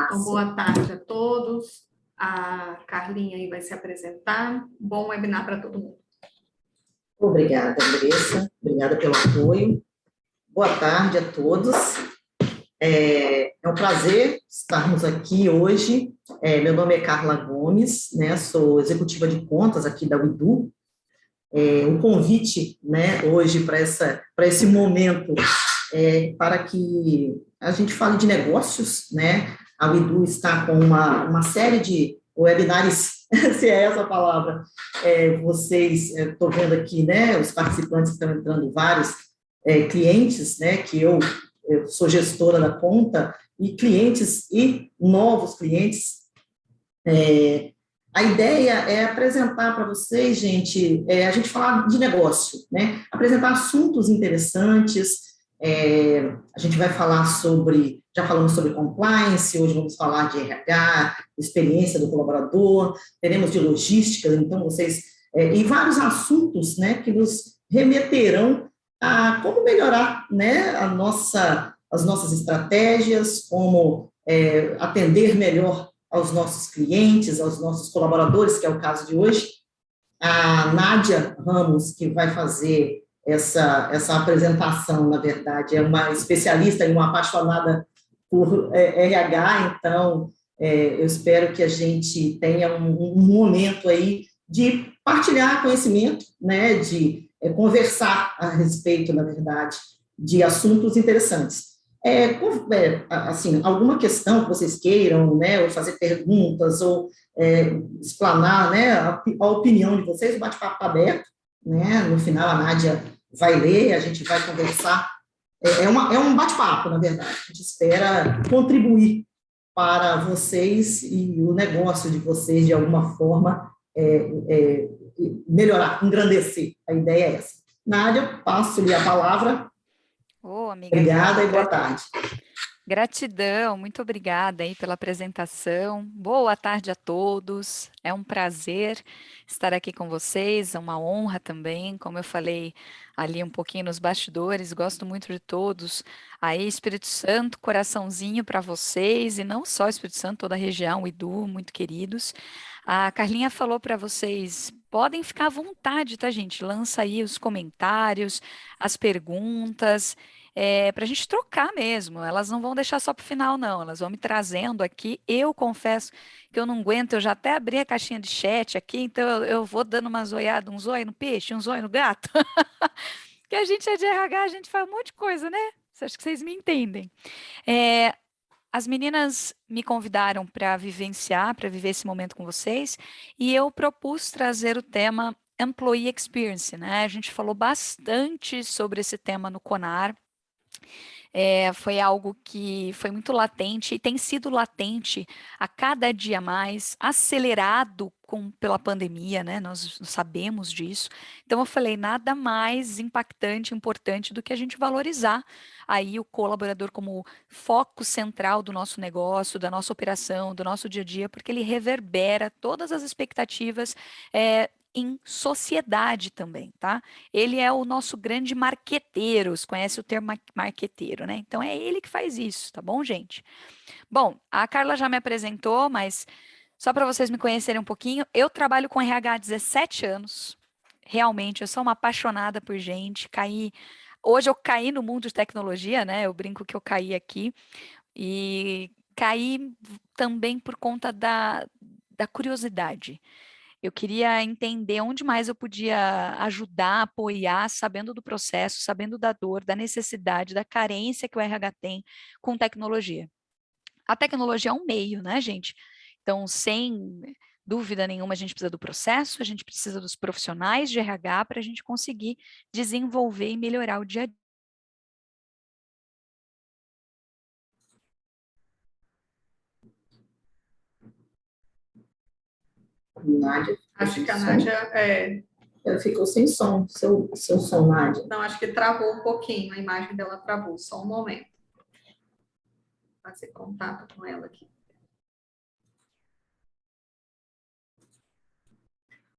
Então, boa tarde a todos. A Carlinha aí vai se apresentar. Bom webinar para todo mundo. Obrigada, Andressa. Obrigada pelo apoio. Boa tarde a todos. É um prazer estarmos aqui hoje. Meu nome é Carla Gomes, né? Sou executiva de contas aqui da UIDU. Um convite, né, hoje para esse momento para que a gente fale de negócios, né? A UIDU está com uma série de webinars, se é essa a palavra, vocês, estou vendo aqui, né, os participantes estão entrando, vários clientes, né, que eu sou gestora da conta, e clientes e novos clientes. A ideia é apresentar para vocês, gente, a gente falar de negócio, né, apresentar assuntos interessantes. A gente vai falar já falamos sobre compliance, hoje vamos falar de RH, experiência do colaborador, teremos de logística, então vocês, e vários assuntos, né, que nos remeterão a como melhorar, né, as nossas estratégias, como atender melhor aos nossos clientes, aos nossos colaboradores, que é o caso de hoje. A Nádia Ramos, que vai fazer essa apresentação, na verdade, é uma especialista e uma apaixonada por RH, então eu espero que a gente tenha um momento aí de partilhar conhecimento, né, de conversar a respeito, na verdade, de assuntos interessantes. Assim, alguma questão que vocês queiram, né, ou fazer perguntas, ou explanar, né, a opinião de vocês, o bate-papo está aberto, né, no final a Nádia vai ler, a gente vai conversar, é um bate-papo, na verdade, a gente espera contribuir para vocês e o negócio de vocês, de alguma forma, melhorar, engrandecer, a ideia é essa. Nádia, passo-lhe a palavra. Amiga obrigada Carla, e boa tarde. Gratidão, muito obrigada aí pela apresentação. Boa tarde a todos. É um prazer estar aqui com vocês, é uma honra também. Como eu falei ali um pouquinho nos bastidores, gosto muito de todos. Aí, Espírito Santo, coraçãozinho para vocês, e não só Espírito Santo, toda a região, Idu, muito queridos. A Carlinha falou para vocês, podem ficar à vontade, tá, gente? Lança aí os comentários, as perguntas. Para a gente trocar mesmo. Elas não vão deixar só para o final, não. Elas vão me trazendo aqui. Eu confesso que eu não aguento, eu já até abri a caixinha de chat aqui, então eu vou dando uma zoiada, um zóio no peixe, um zóio no gato. Que a gente é de RH, a gente faz um monte de coisa, né? Acho que vocês me entendem. As meninas me convidaram para vivenciar, para viver esse momento com vocês, e eu propus trazer o tema Employee Experience, né? A gente falou bastante sobre esse tema no CONAR. Foi algo que foi muito latente e tem sido latente a cada dia mais, acelerado pela pandemia, né? Nós sabemos disso. Então, eu falei, nada mais impactante, importante do que a gente valorizar aí o colaborador como foco central do nosso negócio, da nossa operação, do nosso dia a dia, porque ele reverbera todas as expectativas em sociedade também, tá? Ele é o nosso grande marqueteiro, você conhece o termo marqueteiro, né? Então é ele que faz isso, tá bom, gente? Bom, a Carla já me apresentou, mas só para vocês me conhecerem um pouquinho, eu trabalho com RH há 17 anos. Realmente, eu sou uma apaixonada por gente, hoje eu caí no mundo de tecnologia, né? Eu brinco que eu caí aqui e caí também por conta da curiosidade. Eu queria entender onde mais eu podia ajudar, apoiar, sabendo do processo, sabendo da dor, da necessidade, da carência que o RH tem com tecnologia. A tecnologia é um meio, né, gente? Então, sem dúvida nenhuma, a gente precisa do processo, a gente precisa dos profissionais de RH para a gente conseguir desenvolver e melhorar o dia a dia. Nádia, acho que a Nádia ela ficou sem som, seu som, Nádia. Não, acho que travou um pouquinho, a imagem dela travou, só um momento. Fazer contato com ela aqui.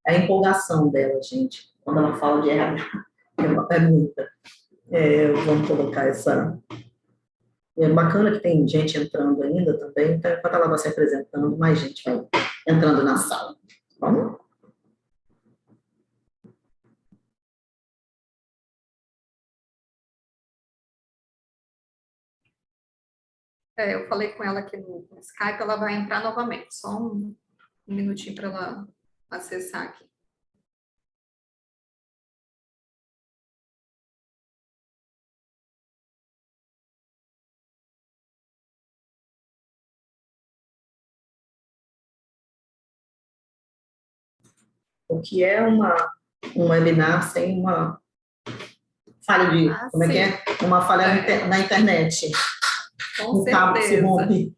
A empolgação dela, gente, quando ela fala de RH, é muita. Vamos colocar essa É bacana que tem gente entrando ainda também, então enquanto ela vai se apresentando, mais gente vai entrando na sala. Vamos? Eu falei com ela aqui no Skype, ela vai entrar novamente. Só um minutinho para ela acessar aqui. O que é um webinar sem uma falha de, como é que é? Uma falha na internet. Com O cabo se certeza. rompe.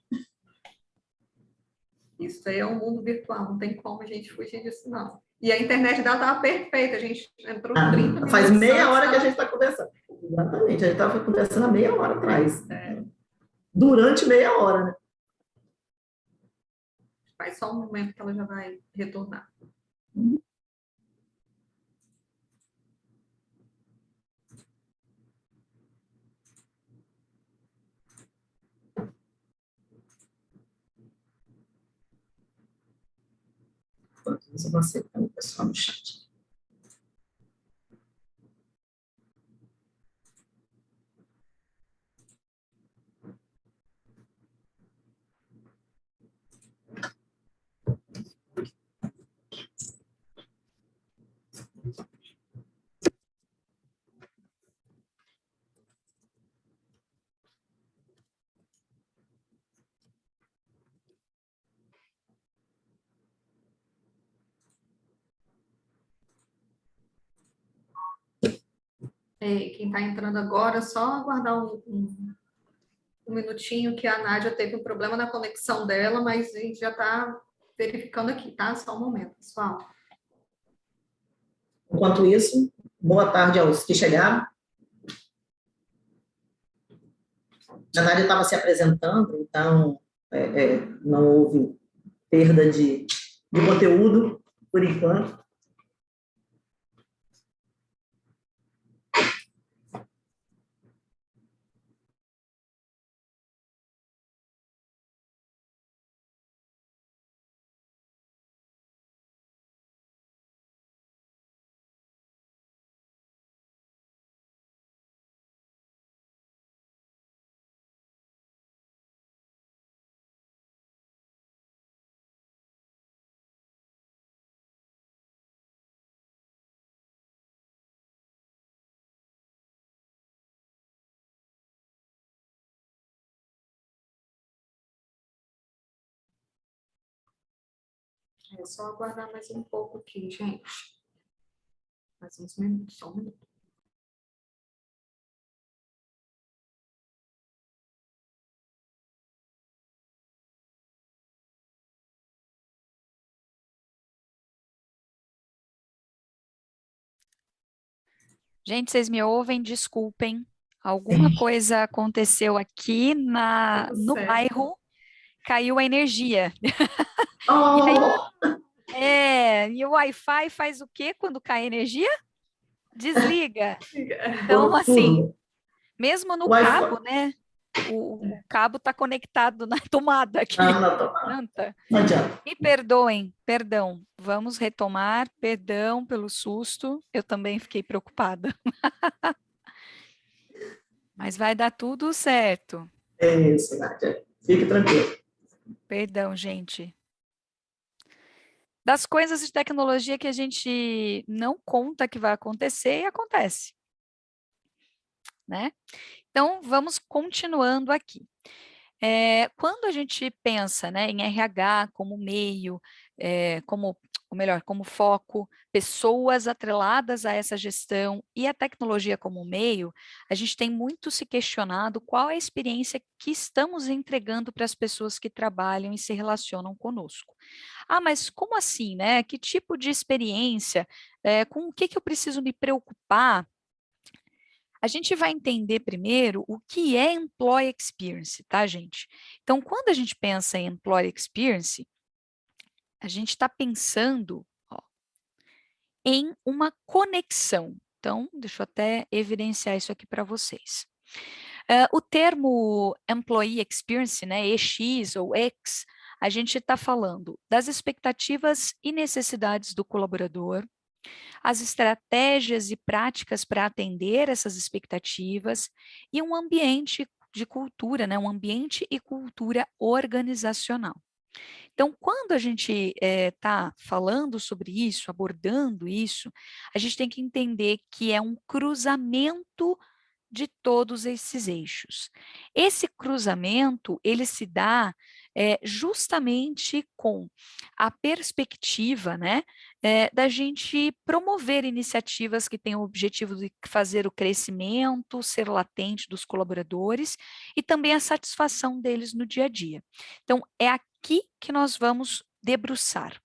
Isso aí é um mundo virtual, não tem como a gente fugir disso, não. E a internet dela estava perfeita, a gente entrou 30 minutos. Faz meia hora que a antes, gente está conversando. Exatamente, a gente estava conversando há meia hora atrás. É. Durante meia hora, né? Faz só um momento que ela já vai retornar. Enquanto isso, eu vou aceitar o pessoal no chat. Quem está entrando agora, só aguardar um minutinho que a Nádia teve um problema na conexão dela, mas a gente já está verificando aqui, tá? Só um momento, pessoal. Enquanto isso, boa tarde aos que chegaram. A Nádia estava se apresentando, então não houve perda de conteúdo, por enquanto. É só aguardar mais um pouco aqui, gente. Mais uns minutos, só um minuto. Gente, vocês me ouvem? Desculpem. Alguma coisa aconteceu aqui Tudo no certo. bairro, caiu a energia. Oh! E o Wi-Fi faz o quê quando cai a energia? Desliga. Então, assim, Tudo. mesmo no Wi-Fi. cabo, né? O cabo está conectado na tomada aqui. Não adianta. Me perdoem, perdão. Vamos retomar. Perdão pelo susto. Eu também fiquei preocupada. Mas vai dar tudo certo. É isso, Nádia. Fique tranquilo. Perdão, gente. Das coisas de tecnologia que a gente não conta que vai acontecer e acontece, né? Então, vamos continuando aqui. Quando a gente pensa, né, em RH como meio, ou melhor, como foco, pessoas atreladas a essa gestão e a tecnologia como meio, a gente tem muito se questionado qual é a experiência que estamos entregando para as pessoas que trabalham e se relacionam conosco. Ah, mas como assim, né? Que tipo de experiência? Com o que eu preciso me preocupar? A gente vai entender primeiro o que é Employee Experience, tá, gente? Então, quando a gente pensa em Employee Experience, a gente está pensando em uma conexão. Então, deixa eu até evidenciar isso aqui para vocês. O termo Employee Experience, né, EX ou X, a gente está falando das expectativas e necessidades do colaborador, as estratégias e práticas para atender essas expectativas e um ambiente de cultura, né, um ambiente e cultura organizacional. Então, quando a gente está falando sobre isso, abordando isso, a gente tem que entender que é um cruzamento de todos esses eixos. Esse cruzamento, ele se dá justamente com a perspectiva, né, da gente promover iniciativas que têm o objetivo de fazer o crescimento, ser latente dos colaboradores e também a satisfação deles no dia a dia. Então, é aqui que nós vamos debruçar.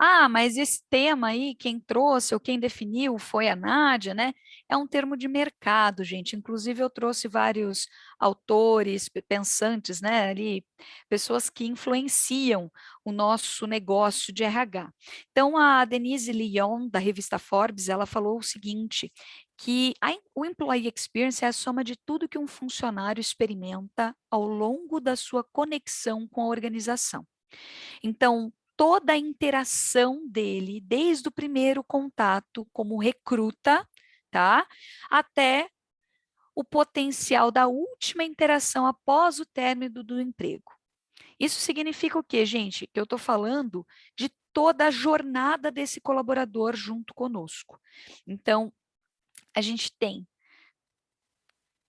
Ah, mas esse tema aí, quem trouxe ou quem definiu foi a Nádia, né? É um termo de mercado, gente. Inclusive, eu trouxe vários autores, pensantes, né? Ali, pessoas que influenciam o nosso negócio de RH. Então, a Denise Lyon, da revista Forbes, ela falou o seguinte, que o Employee Experience é a soma de tudo que um funcionário experimenta ao longo da sua conexão com a organização. Então, toda a interação dele, desde o primeiro contato como recruta, tá? Até o potencial da última interação após o término do emprego. Isso significa o quê, gente? Que eu estou falando de toda a jornada desse colaborador junto conosco. Então, a gente tem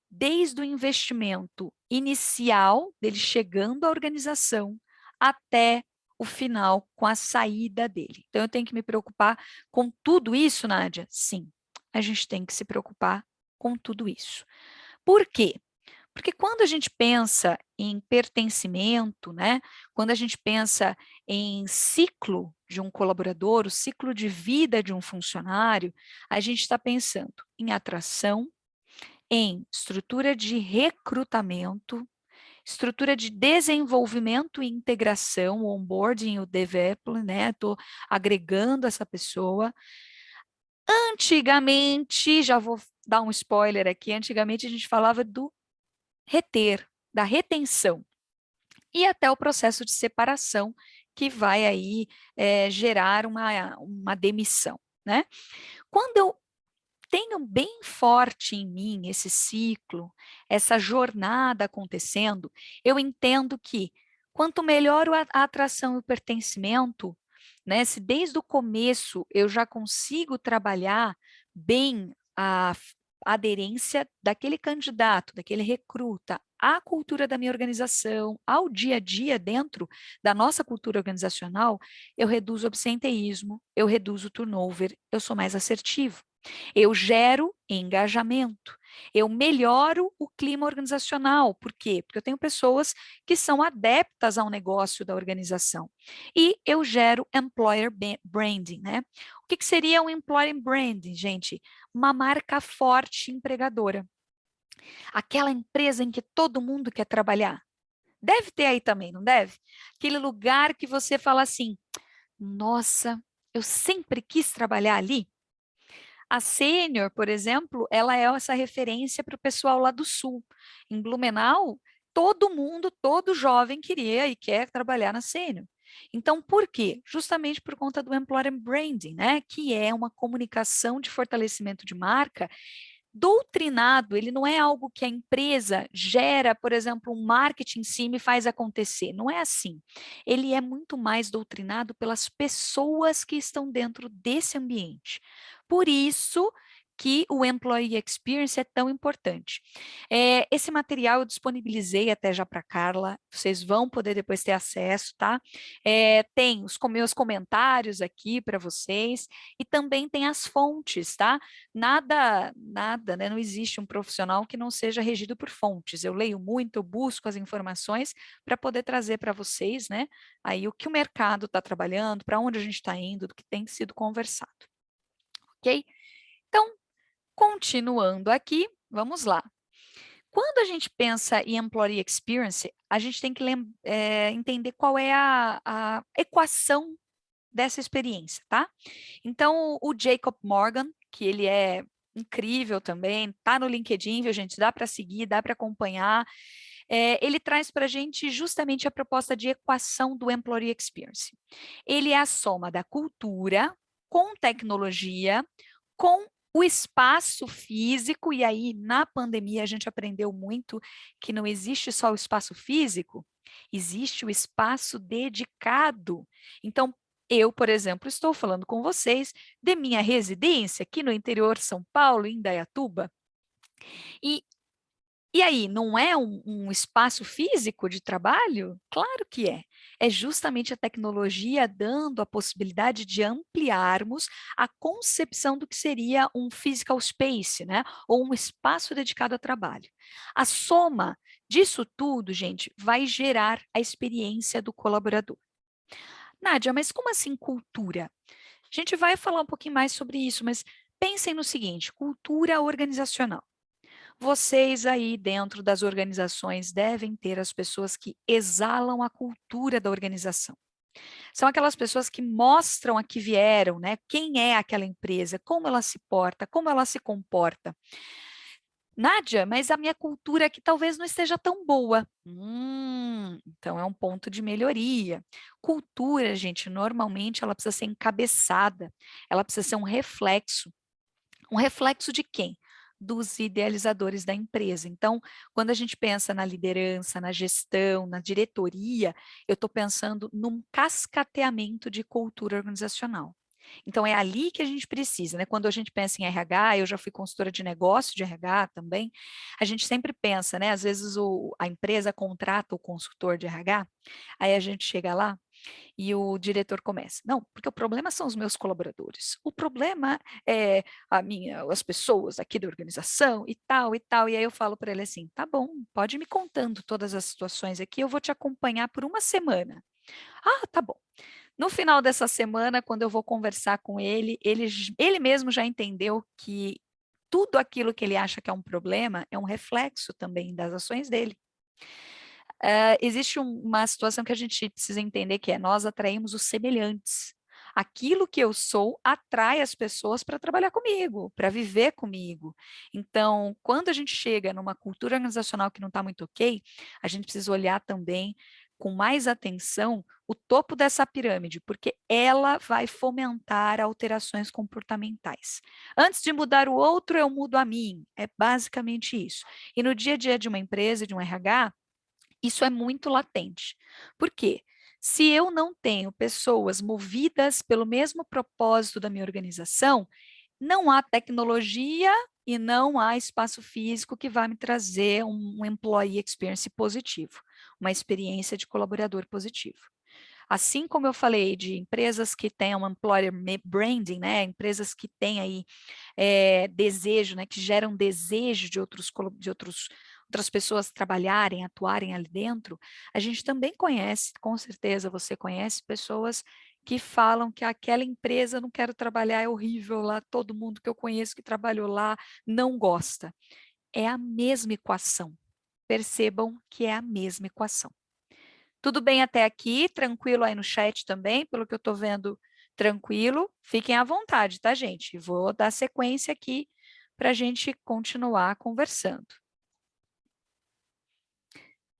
desde o investimento inicial dele chegando à organização até o final com a saída dele. Então, eu tenho que me preocupar com tudo isso, Nádia? Sim, a gente tem que se preocupar com tudo isso. Por quê? Porque quando a gente pensa em pertencimento, né? Quando a gente pensa em ciclo de um colaborador, o ciclo de vida de um funcionário, a gente está pensando em atração, em estrutura de recrutamento, estrutura de desenvolvimento e integração, o onboarding e o development, né? Estou agregando essa pessoa. Antigamente, já vou dar um spoiler aqui, antigamente a gente falava do reter, da retenção, e até o processo de separação, que vai aí gerar uma demissão, né? Quando eu tenho bem forte em mim esse ciclo, essa jornada acontecendo, eu entendo que quanto melhor a atração e o pertencimento, né, se desde o começo eu já consigo trabalhar bem a aderência daquele candidato, daquele recruta, à cultura da minha organização, ao dia a dia dentro da nossa cultura organizacional, eu reduzo o absenteísmo, eu reduzo o turnover, eu sou mais assertivo. Eu gero engajamento, eu melhoro o clima organizacional. Por quê? Porque eu tenho pessoas que são adeptas ao negócio da organização. E eu gero employer branding, né? O que seria um employer branding, gente? Uma marca forte empregadora. Aquela empresa em que todo mundo quer trabalhar. Deve ter aí também, não deve? Aquele lugar que você fala assim, nossa, eu sempre quis trabalhar ali. A Sênior, por exemplo, ela é essa referência para o pessoal lá do Sul. Em Blumenau, todo mundo, todo jovem queria e quer trabalhar na Sênior. Então, por quê? Justamente por conta do Employer Branding, né? Que é uma comunicação de fortalecimento de marca doutrinado, ele não é algo que a empresa gera, por exemplo, um marketing em cima e faz acontecer. Não é assim. Ele é muito mais doutrinado pelas pessoas que estão dentro desse ambiente. Por isso que o Employee Experience é tão importante. Esse material eu disponibilizei até já para Carla, vocês vão poder depois ter acesso, tá? Tem os meus comentários aqui para vocês e também tem as fontes, tá? Nada, né? Não existe um profissional que não seja regido por fontes. Eu leio muito, eu busco as informações para poder trazer para vocês, né? Aí o que o mercado está trabalhando, para onde a gente está indo, do que tem sido conversado. Ok? Então, continuando aqui, vamos lá. Quando a gente pensa em Employee Experience, a gente tem que entender qual é a equação dessa experiência, tá? Então, o Jacob Morgan, que ele é incrível também, tá no LinkedIn, viu, gente? Dá para seguir, dá para acompanhar. Ele traz para a gente justamente a proposta de equação do Employee Experience. Ele é a soma da cultura com tecnologia, com o espaço físico, e aí na pandemia a gente aprendeu muito que não existe só o espaço físico, existe o espaço dedicado. Então, eu, por exemplo, estou falando com vocês de minha residência aqui no interior de São Paulo, em Indaiatuba, e e aí, não é um espaço físico de trabalho? Claro que é. É justamente a tecnologia dando a possibilidade de ampliarmos a concepção do que seria um physical space, né? Ou um espaço dedicado a trabalho. A soma disso tudo, gente, vai gerar a experiência do colaborador. Nádia, mas como assim cultura? A gente vai falar um pouquinho mais sobre isso, mas pensem no seguinte: cultura organizacional. Vocês aí dentro das organizações devem ter as pessoas que exalam a cultura da organização. São aquelas pessoas que mostram a que vieram, né? Quem é aquela empresa, como ela se porta, como ela se comporta. Nádia, mas a minha cultura aqui talvez não esteja tão boa. Então é um ponto de melhoria. Cultura, gente, normalmente ela precisa ser encabeçada, ela precisa ser um reflexo. Um reflexo de quem? Dos idealizadores da empresa. Então, quando a gente pensa na liderança, na gestão, na diretoria, eu estou pensando num cascateamento de cultura organizacional. Então, é ali que a gente precisa, né? Quando a gente pensa em RH, eu já fui consultora de negócio de RH também, a gente sempre pensa, né? Às vezes a empresa contrata o consultor de RH, aí a gente chega lá, e o diretor começa, não, porque o problema são os meus colaboradores, o problema é as pessoas aqui da organização e tal, e aí eu falo para ele assim, tá bom, pode me contando todas as situações aqui, eu vou te acompanhar por uma semana. Ah, tá bom. No final dessa semana, quando eu vou conversar com ele, ele mesmo já entendeu que tudo aquilo que ele acha que é um problema é um reflexo também das ações dele. Existe uma situação que a gente precisa entender que é nós atraímos os semelhantes. Aquilo que eu sou atrai as pessoas para trabalhar comigo, para viver comigo. Então, quando a gente chega numa cultura organizacional que não está muito ok, a gente precisa olhar também com mais atenção o topo dessa pirâmide, porque ela vai fomentar alterações comportamentais. Antes de mudar o outro, eu mudo a mim. É basicamente isso. E no dia a dia de uma empresa, de um RH, isso é muito latente. Por quê? Se eu não tenho pessoas movidas pelo mesmo propósito da minha organização, não há tecnologia e não há espaço físico que vai me trazer um employee experience positivo, uma experiência de colaborador positivo. Assim como eu falei de empresas que têm um employer branding, né, empresas que têm aí desejo, né, que geram desejo de outras pessoas trabalharem, atuarem ali dentro, a gente também conhece, com certeza você conhece pessoas que falam que aquela empresa não quero trabalhar, é horrível lá, todo mundo que eu conheço que trabalhou lá não gosta. É a mesma equação. Percebam que é a mesma equação. Tudo bem até aqui? Tranquilo aí no chat também, pelo que eu estou vendo, tranquilo. Fiquem à vontade, tá, gente? Vou dar sequência aqui para a gente continuar conversando.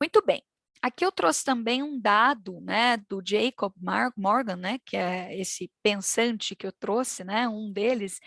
Muito bem. Aqui eu trouxe também um dado, né, do Jacob Morgan, né, que é esse pensante que eu trouxe, né, um deles,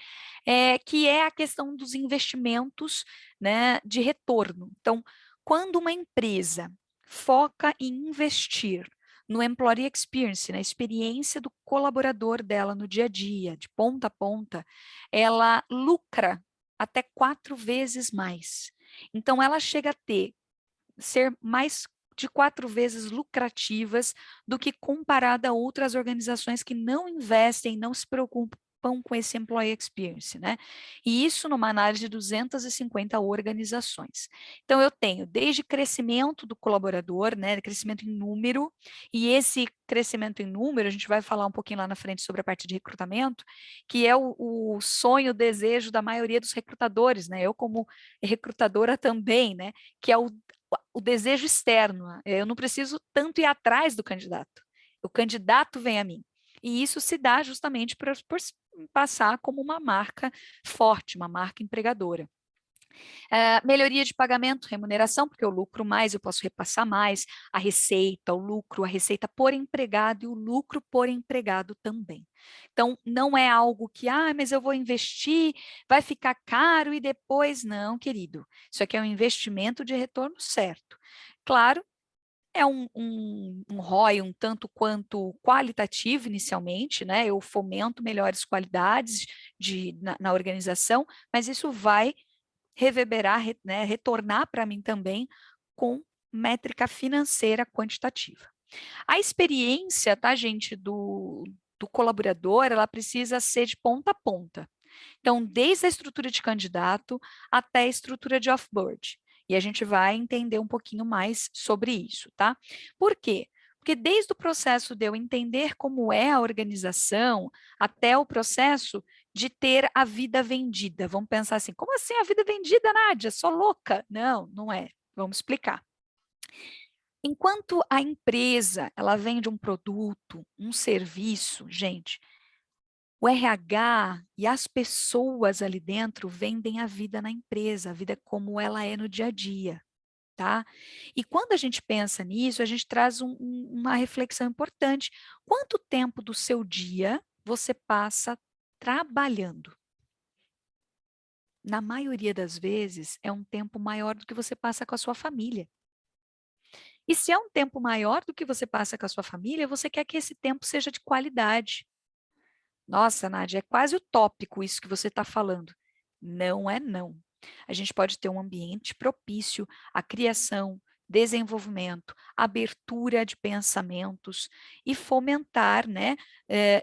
que é a questão dos investimentos, né, de retorno. Então, quando uma empresa foca em investir no employee experience, na experiência do colaborador dela no dia a dia, de ponta a ponta, ela lucra até 4 vezes mais. Então, ela chega a ser mais de 4 vezes lucrativas do que comparada a outras organizações que não investem, não se preocupam com esse employee experience, né? E isso numa análise de 250 organizações. Então, eu tenho desde crescimento do colaborador, né, crescimento em número, e esse crescimento em número, a gente vai falar um pouquinho lá na frente sobre a parte de recrutamento, que é o sonho, o desejo da maioria dos recrutadores, né? Eu como recrutadora também, né? Que é o desejo externo. Eu não preciso tanto ir atrás do candidato. O candidato vem a mim. E isso se dá justamente passar como uma marca forte, uma marca empregadora. Melhoria de pagamento, remuneração, porque eu lucro mais, eu posso repassar mais, a receita, o lucro, a receita por empregado e o lucro por empregado também. Então, não é algo que, mas eu vou investir, vai ficar caro e depois, não, querido. Isso aqui é um investimento de retorno certo. Claro, é um ROI um tanto quanto qualitativo inicialmente, né? Eu fomento melhores qualidades na organização, mas isso vai reverberar, né, retornar para mim também com métrica financeira quantitativa. A experiência, tá, gente, do colaborador, ela precisa ser de ponta a ponta. Então, desde a estrutura de candidato até a estrutura de offboard. E a gente vai entender um pouquinho mais sobre isso, tá? Por quê? Porque desde o processo de eu entender como é a organização, até o processo de ter a vida vendida. Vamos pensar assim, como assim a vida vendida, Nádia? Sou louca? Não, não é. Vamos explicar. Enquanto a empresa, ela vende um produto, um serviço, gente, o RH e as pessoas ali dentro vendem a vida na empresa, a vida como ela é no dia a dia, tá? E quando a gente pensa nisso, a gente traz uma reflexão importante. Quanto tempo do seu dia você passa trabalhando? Na maioria das vezes, é um tempo maior do que você passa com a sua família. E se é um tempo maior do que você passa com a sua família, você quer que esse tempo seja de qualidade. Nossa, Nádia, é quase utópico isso que você está falando. Não é não. A gente pode ter um ambiente propício à criação, desenvolvimento, abertura de pensamentos e fomentar, né,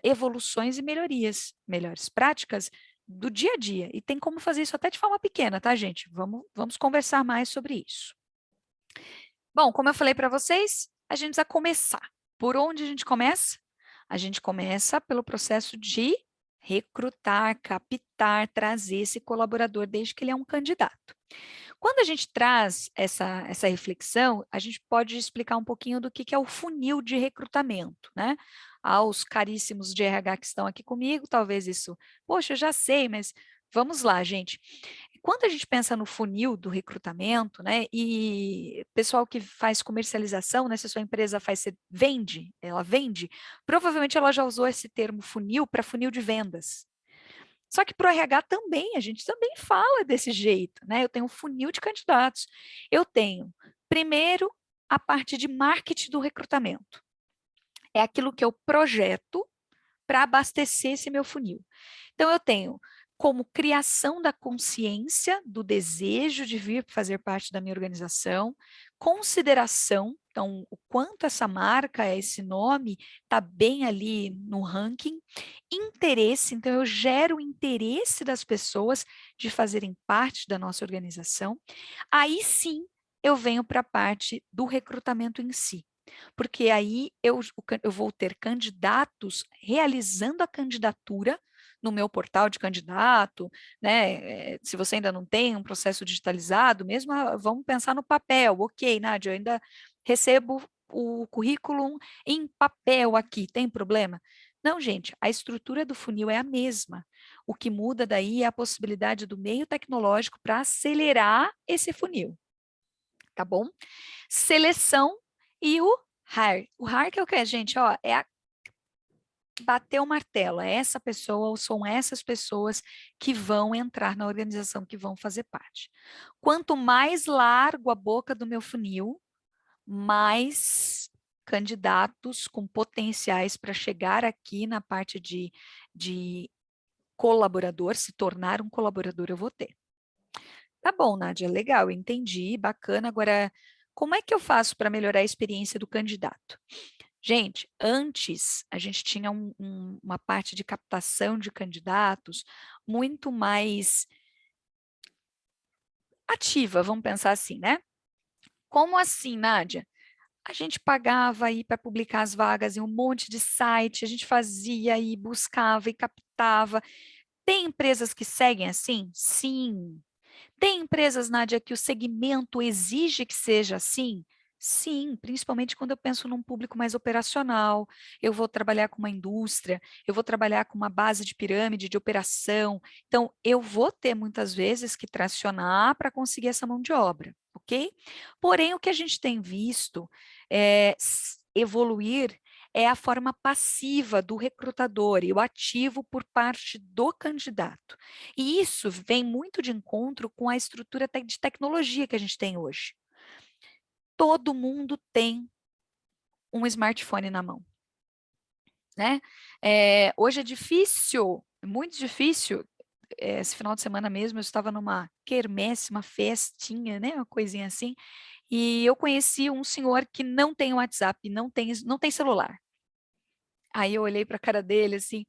evoluções e melhores práticas do dia a dia. E tem como fazer isso até de forma pequena, tá, gente? Vamos conversar mais sobre isso. Bom, como eu falei para vocês, a gente vai começar. Por onde a gente começa? A gente começa pelo processo de recrutar, captar, trazer esse colaborador desde que ele é um candidato. Quando a gente traz essa reflexão, a gente pode explicar um pouquinho do que é o funil de recrutamento, né? Aos caríssimos de RH que estão aqui comigo, talvez isso, poxa, eu já sei, mas vamos lá, gente. Quando a gente pensa no funil do recrutamento, né, e pessoal que faz comercialização, né, se a sua empresa ela vende, provavelmente ela já usou esse termo funil para funil de vendas. Só que para o RH também, a gente também fala desse jeito, né? Eu tenho um funil de candidatos. Eu tenho, primeiro, a parte de marketing do recrutamento. É aquilo que eu projeto para abastecer esse meu funil. Então, eu tenho como criação da consciência, do desejo de vir fazer parte da minha organização, consideração, então, o quanto essa marca, esse nome, está bem ali no ranking, interesse, então, eu gero o interesse das pessoas de fazerem parte da nossa organização, aí sim eu venho para a parte do recrutamento em si. Porque aí eu vou ter candidatos realizando a candidatura no meu portal de candidato, né? Se você ainda não tem um processo digitalizado, mesmo vamos pensar no papel. Ok, Nádia, eu ainda recebo o currículo em papel aqui, tem problema? Não, gente, a estrutura do funil é a mesma. O que muda daí é a possibilidade do meio tecnológico para acelerar esse funil. Tá bom? Seleção e o hire. O hire que é o quê, gente? Ó, bater o martelo, é essa pessoa ou são essas pessoas que vão entrar na organização, que vão fazer parte. Quanto mais largo a boca do meu funil, mais candidatos com potenciais para chegar aqui na parte de colaborador, se tornar um colaborador, eu vou ter. Tá bom, Nádia, legal, entendi, bacana. Agora, como é que eu faço para melhorar a experiência do candidato? Gente, antes a gente tinha uma parte de captação de candidatos muito mais ativa, vamos pensar assim, né? Como assim, Nádia? A gente pagava aí para publicar as vagas em um monte de site, a gente fazia e buscava e captava. Tem empresas que seguem assim? Sim. Tem empresas, Nádia, que o segmento exige que seja assim? Sim, principalmente quando eu penso num público mais operacional, eu vou trabalhar com uma indústria, eu vou trabalhar com uma base de pirâmide de operação, então eu vou ter muitas vezes que tracionar para conseguir essa mão de obra, ok? Porém, o que a gente tem visto evoluir é a forma passiva do recrutador e o ativo por parte do candidato. E isso vem muito de encontro com a estrutura de tecnologia que a gente tem hoje. Todo mundo tem um smartphone na mão, né? Hoje é difícil, muito difícil. Esse final de semana mesmo eu estava numa quermesse, uma festinha, né? Uma coisinha assim, e eu conheci um senhor que não tem WhatsApp, não tem celular. Aí eu olhei para a cara dele assim,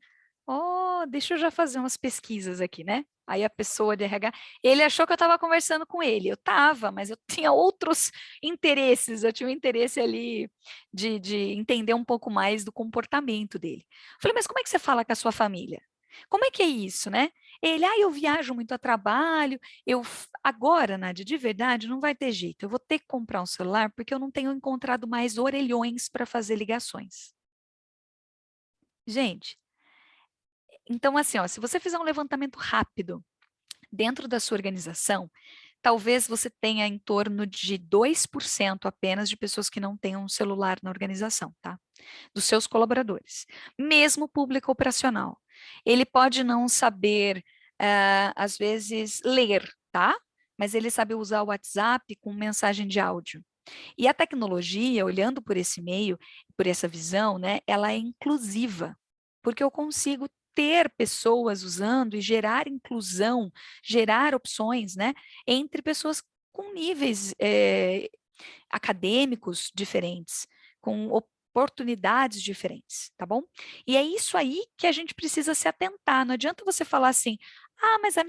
deixa eu já fazer umas pesquisas aqui, né? Aí a pessoa de RH, ele achou que eu estava conversando com ele. Eu estava, mas eu tinha outros interesses. Eu tinha um interesse ali de entender um pouco mais do comportamento dele. Falei, mas como é que você fala com a sua família? Como é que é isso, né? Ele, eu viajo muito a trabalho. Agora, Nádia, de verdade, não vai ter jeito. Eu vou ter que comprar um celular porque eu não tenho encontrado mais orelhões para fazer ligações. Gente, então assim, se você fizer um levantamento rápido dentro da sua organização, talvez você tenha em torno de 2% apenas de pessoas que não tenham um celular na organização, tá? Dos seus colaboradores. Mesmo o público operacional. Ele pode não saber, às vezes, ler, tá? Mas ele sabe usar o WhatsApp com mensagem de áudio. E a tecnologia, olhando por esse meio, por essa visão, né, ela é inclusiva, porque eu consigo ter pessoas usando e gerar inclusão, gerar opções, né, entre pessoas com níveis acadêmicos diferentes, com oportunidades diferentes, tá bom? E é isso aí que a gente precisa se atentar. Não adianta você falar assim, mas a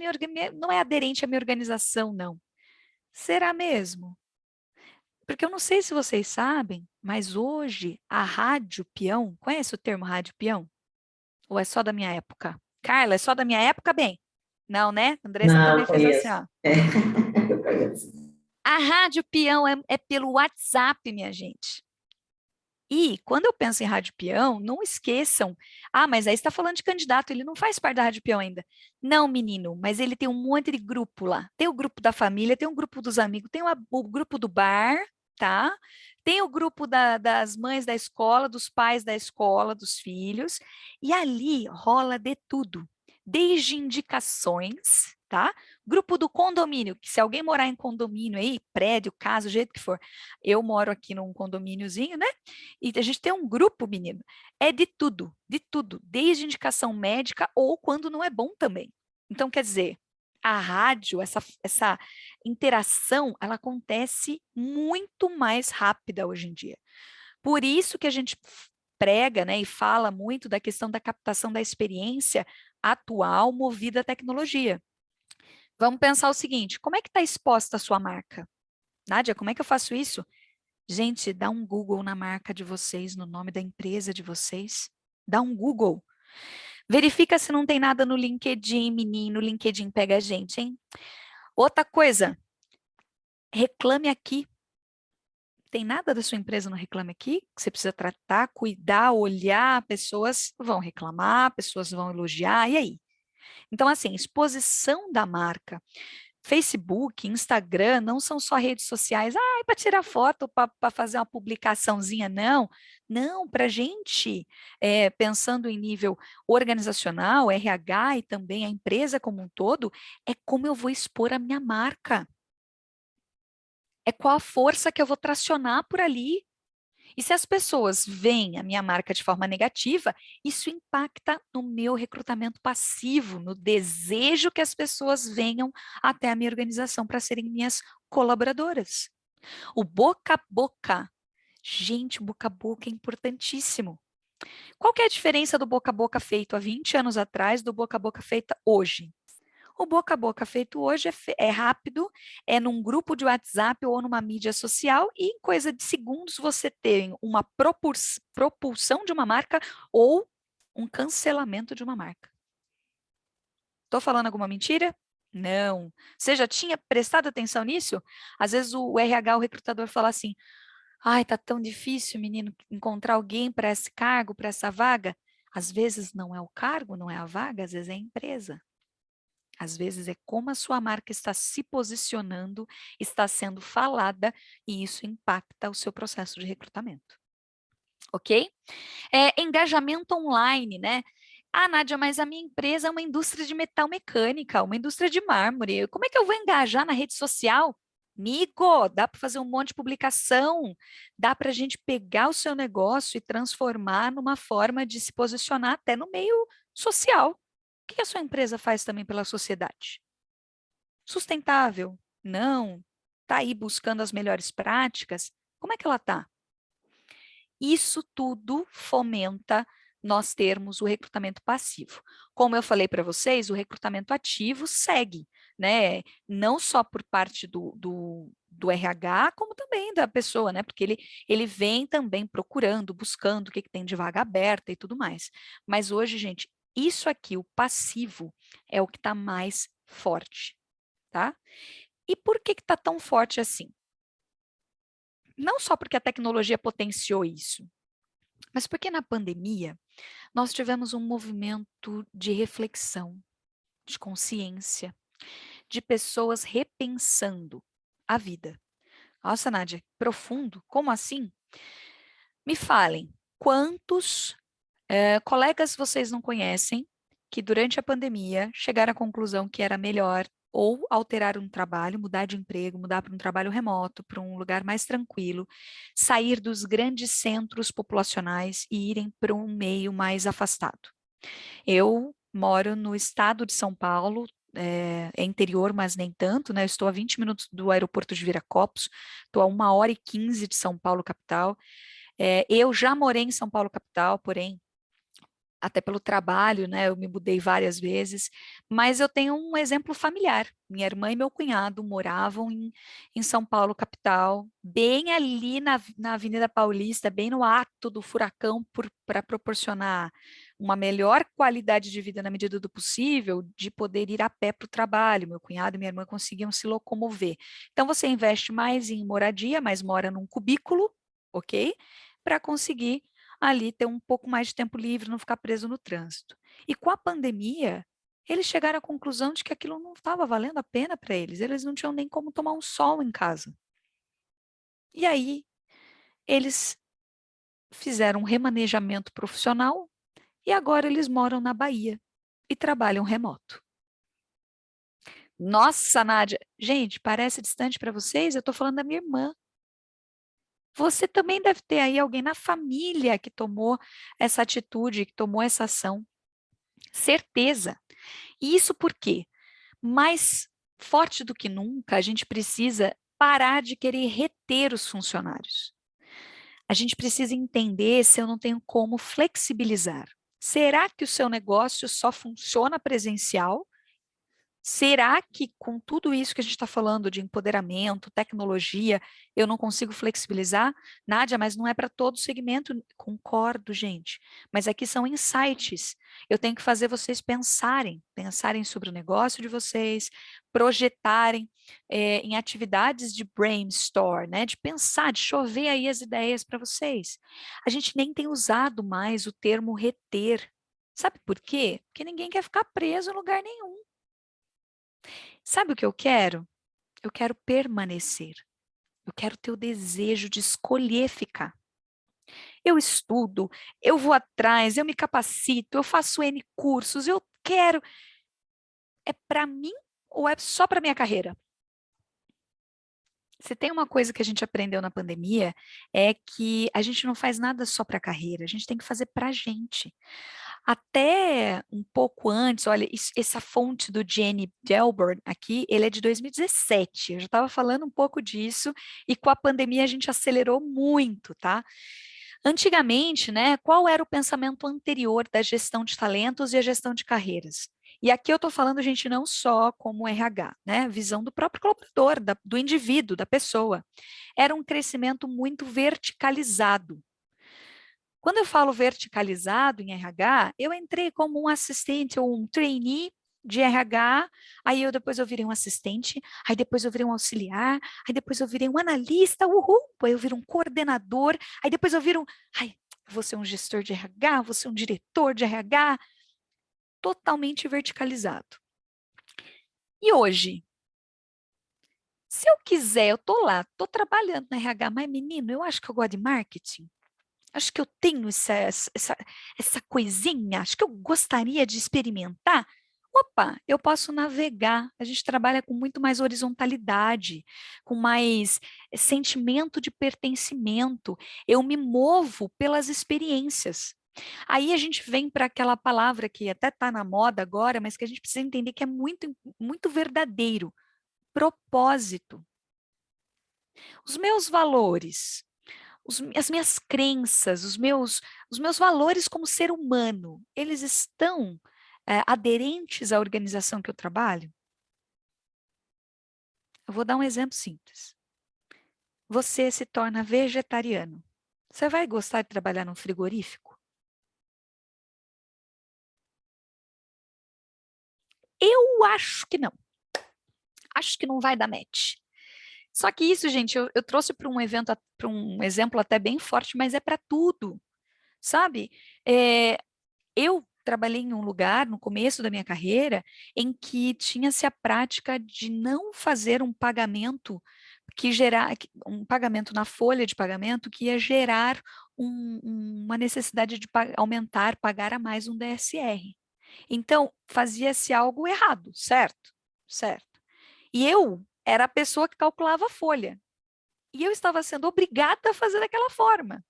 não é aderente à minha organização, não. Será mesmo? Porque eu não sei se vocês sabem, mas hoje a rádio peão, conhece o termo rádio peão? Ou é só da minha época? Carla, é só da minha época, bem? Não, né? Andressa Não, também fez assim, conheço. ó. Eu conheço. A rádio peão é pelo WhatsApp, minha gente. E quando eu penso em rádio peão, não esqueçam. Mas aí você está falando de candidato, ele não faz parte da rádio peão ainda. Não, menino, mas ele tem um monte de grupo lá. Tem o grupo da família, tem o grupo dos amigos, tem o grupo do bar, tá? Tem o grupo das mães da escola, dos pais da escola, dos filhos. E ali rola de tudo, desde indicações, tá? Grupo do condomínio, que se alguém morar em condomínio aí, prédio, casa, do jeito que for. Eu moro aqui num condomíniozinho, né? E a gente tem um grupo, menino, é de tudo, desde indicação médica ou quando não é bom também. Então, quer dizer, a rádio, essa interação, ela acontece muito mais rápida hoje em dia. Por isso que a gente prega, né, e fala muito da questão da captação da experiência atual movida à tecnologia. Vamos pensar o seguinte, como é que está exposta a sua marca? Nádia, como é que eu faço isso? Gente, dá um Google na marca de vocês, no nome da empresa de vocês. Dá um Google. Verifica se não tem nada no LinkedIn, menino. O LinkedIn pega a gente, hein? Outra coisa, reclame aqui. Tem nada da sua empresa no Reclame Aqui que você precisa tratar, cuidar, olhar. Pessoas vão reclamar, pessoas vão elogiar. E aí? Então, assim, exposição da marca. Facebook, Instagram não são só redes sociais, para tirar foto, para fazer uma publicaçãozinha, não. Não, para a gente, pensando em nível organizacional, RH e também a empresa como um todo, é como eu vou expor a minha marca. É qual a força que eu vou tracionar por ali. E se as pessoas veem a minha marca de forma negativa, isso impacta no meu recrutamento passivo, no desejo que as pessoas venham até a minha organização para serem minhas colaboradoras. O boca a boca. Gente, o boca a boca é importantíssimo. Qual que é a diferença do boca a boca feito há 20 anos atrás do boca a boca feito hoje? O boca a boca feito hoje é rápido, é num grupo de WhatsApp ou numa mídia social e em coisa de segundos você tem uma propulsão de uma marca ou um cancelamento de uma marca. Estou falando alguma mentira? Não. Você já tinha prestado atenção nisso? Às vezes o RH, o recrutador, fala assim, Ai, tá tão difícil, menino, encontrar alguém para esse cargo, para essa vaga. Às vezes não é o cargo, não é a vaga, às vezes é a empresa. Às vezes é como a sua marca está se posicionando, está sendo falada, e isso impacta o seu processo de recrutamento. Ok? Engajamento online, né? Ah, Nádia, mas a minha empresa é uma indústria de metal mecânica, uma indústria de mármore. Como é que eu vou engajar na rede social? Migo, dá para fazer um monte de publicação, dá para a gente pegar o seu negócio e transformar numa forma de se posicionar até no meio social. O que a sua empresa faz também pela sociedade? Sustentável? Não. Está aí buscando as melhores práticas? Como é que ela está? Isso tudo fomenta nós termos o recrutamento passivo. Como eu falei para vocês, o recrutamento ativo segue, né? Não só por parte do RH, como também da pessoa, né? Porque ele vem também procurando, buscando o que tem de vaga aberta e tudo mais. Mas hoje, gente, isso aqui, o passivo, é o que está mais forte, tá? E por que está tão forte assim? Não só porque a tecnologia potenciou isso, mas porque na pandemia nós tivemos um movimento de reflexão, de consciência, de pessoas repensando a vida. Nossa, Nádia, profundo, como assim? Me falem, quantos colegas vocês não conhecem que durante a pandemia chegaram à conclusão que era melhor ou alterar um trabalho, mudar de emprego, mudar para um trabalho remoto, para um lugar mais tranquilo, sair dos grandes centros populacionais e irem para um meio mais afastado? Eu moro no estado de São Paulo, é interior, mas nem tanto, né? Eu estou a 20 minutos do aeroporto de Viracopos, estou a 1h15 de São Paulo, capital. Eu já morei em São Paulo, capital, porém até pelo trabalho, né? Eu me mudei várias vezes, mas eu tenho um exemplo familiar. Minha irmã e meu cunhado moravam em São Paulo, capital, bem ali na Avenida Paulista, bem no ato do furacão, para proporcionar uma melhor qualidade de vida na medida do possível, de poder ir a pé para o trabalho. Meu cunhado e minha irmã conseguiam se locomover. Então, você investe mais em moradia, mas mora num cubículo, ok? Para conseguir ali ter um pouco mais de tempo livre, não ficar preso no trânsito. E com a pandemia, eles chegaram à conclusão de que aquilo não estava valendo a pena para eles não tinham nem como tomar um sol em casa. E aí, eles fizeram um remanejamento profissional e agora eles moram na Bahia e trabalham remoto. Nossa, Nádia, gente, parece distante para vocês? Eu estou falando da minha irmã. Você também deve ter aí alguém na família que tomou essa atitude, que tomou essa ação. Certeza. E isso por quê? Mais forte do que nunca, a gente precisa parar de querer reter os funcionários. A gente precisa entender se eu não tenho como flexibilizar. Será que o seu negócio só funciona presencial? Será que com tudo isso que a gente está falando de empoderamento, tecnologia, eu não consigo flexibilizar? Nádia, mas não é para todo segmento. Concordo, gente. Mas aqui são insights. Eu tenho que fazer vocês pensarem sobre o negócio de vocês, projetarem em atividades de brainstorm, né? De pensar, de chover aí as ideias para vocês. A gente nem tem usado mais o termo reter. Sabe por quê? Porque ninguém quer ficar preso em lugar nenhum. Sabe o que eu quero? Eu quero permanecer. Eu quero ter o desejo de escolher ficar. Eu estudo, eu vou atrás, eu me capacito, eu faço N cursos, eu quero. É para mim ou é só para minha carreira? Se tem uma coisa que a gente aprendeu na pandemia, é que a gente não faz nada só para a carreira, a gente tem que fazer para a gente. Até um pouco antes, olha, essa fonte do Jenny Delburn aqui, ele é de 2017. Eu já estava falando um pouco disso e com a pandemia a gente acelerou muito, tá? Antigamente, né, qual era o pensamento anterior da gestão de talentos e a gestão de carreiras? E aqui eu estou falando, gente, não só como RH, né? Visão do próprio colaborador, do indivíduo, da pessoa. Era um crescimento muito verticalizado. Quando eu falo verticalizado em RH, eu entrei como um assistente ou um trainee de RH, aí depois eu virei um assistente, aí depois eu virei um auxiliar, aí depois eu virei um analista, uhul, aí eu viro um coordenador, aí depois eu viro ai, vou ser um gestor de RH, vou ser um diretor de RH, totalmente verticalizado. E hoje, se eu quiser, eu tô lá, tô trabalhando na RH, mas menino, eu acho que eu gosto de marketing. Acho que eu tenho essa coisinha, acho que eu gostaria de experimentar. Opa, eu posso navegar. A gente trabalha com muito mais horizontalidade, com mais sentimento de pertencimento. Eu me movo pelas experiências. Aí a gente vem para aquela palavra que até está na moda agora, mas que a gente precisa entender que é muito, muito verdadeiro: propósito. Os meus valores, as minhas crenças, os meus valores como ser humano, eles estão aderentes à organização que eu trabalho? Eu vou dar um exemplo simples. Você se torna vegetariano. Você vai gostar de trabalhar num frigorífico? Eu acho que não. Acho que não vai dar match. Só que isso, gente, eu trouxe para um evento, para um exemplo até bem forte, mas é para tudo, sabe? Eu trabalhei em um lugar, no começo da minha carreira, em que tinha-se a prática de não fazer um pagamento um pagamento na folha de pagamento que ia gerar uma necessidade de aumentar, pagar a mais um DSR. Então, fazia-se algo errado, certo? Certo. E eu era a pessoa que calculava a folha. E eu estava sendo obrigada a fazer daquela forma.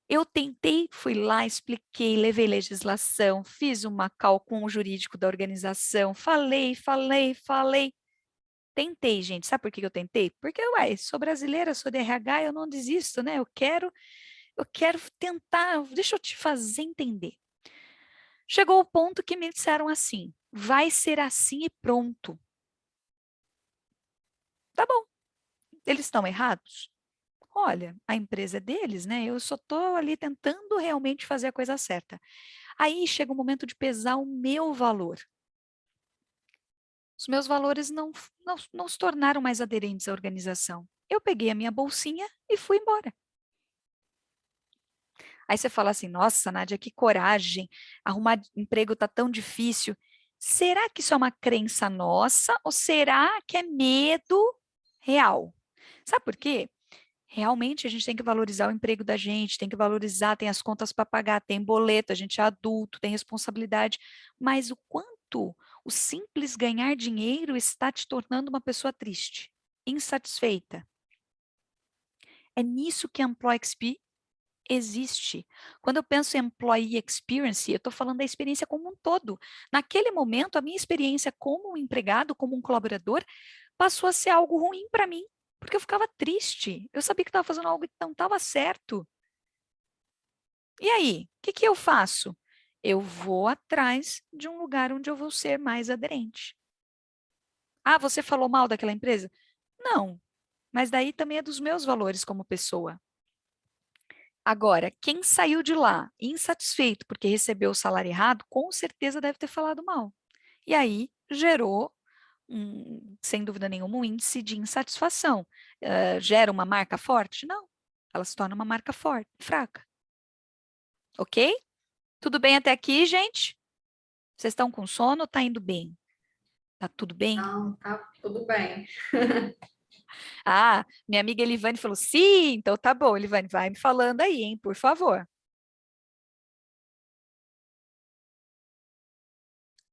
Eu tentei, fui lá, expliquei, levei legislação, fiz uma call com o jurídico da organização, falei. Tentei, gente. Sabe por que eu tentei? Porque, sou brasileira, sou de RH, eu não desisto, né? Eu quero tentar, deixa eu te fazer entender. Chegou o ponto que me disseram assim: vai ser assim e pronto. Tá bom. Eles estão errados? Olha, a empresa é deles, né? Eu só estou ali tentando realmente fazer a coisa certa. Aí chega o momento de pesar o meu valor. Os meus valores não se tornaram mais aderentes à organização. Eu peguei a minha bolsinha e fui embora. Aí você fala assim: nossa, Nádia, que coragem, arrumar emprego está tão difícil. Será que isso é uma crença nossa ou será que é medo real? Sabe por quê? Realmente a gente tem que valorizar o emprego da gente, tem que valorizar, tem as contas para pagar, tem boleto, a gente é adulto, tem responsabilidade, mas o quanto o simples ganhar dinheiro está te tornando uma pessoa triste, insatisfeita. É nisso que a Employee XP existe. Quando eu penso em Employee Experience, eu estou falando da experiência como um todo. Naquele momento, a minha experiência como um empregado, como um colaborador, passou a ser algo ruim para mim, porque eu ficava triste. Eu sabia que estava fazendo algo que não estava certo. E aí, o que eu faço? Eu vou atrás de um lugar onde eu vou ser mais aderente. Ah, você falou mal daquela empresa? Não, mas daí também é dos meus valores como pessoa. Agora, quem saiu de lá insatisfeito porque recebeu o salário errado, com certeza deve ter falado mal. E aí gerou, sem dúvida nenhuma, um índice de insatisfação. Gera uma marca forte? Não. Ela se torna uma marca forte, fraca. Ok? Tudo bem até aqui, gente? Vocês estão com sono ou está indo bem? Tá tudo bem? Não, tá tudo bem. Ah, minha amiga Elivane falou, sim, então tá bom, Elivane, vai me falando aí, hein, por favor.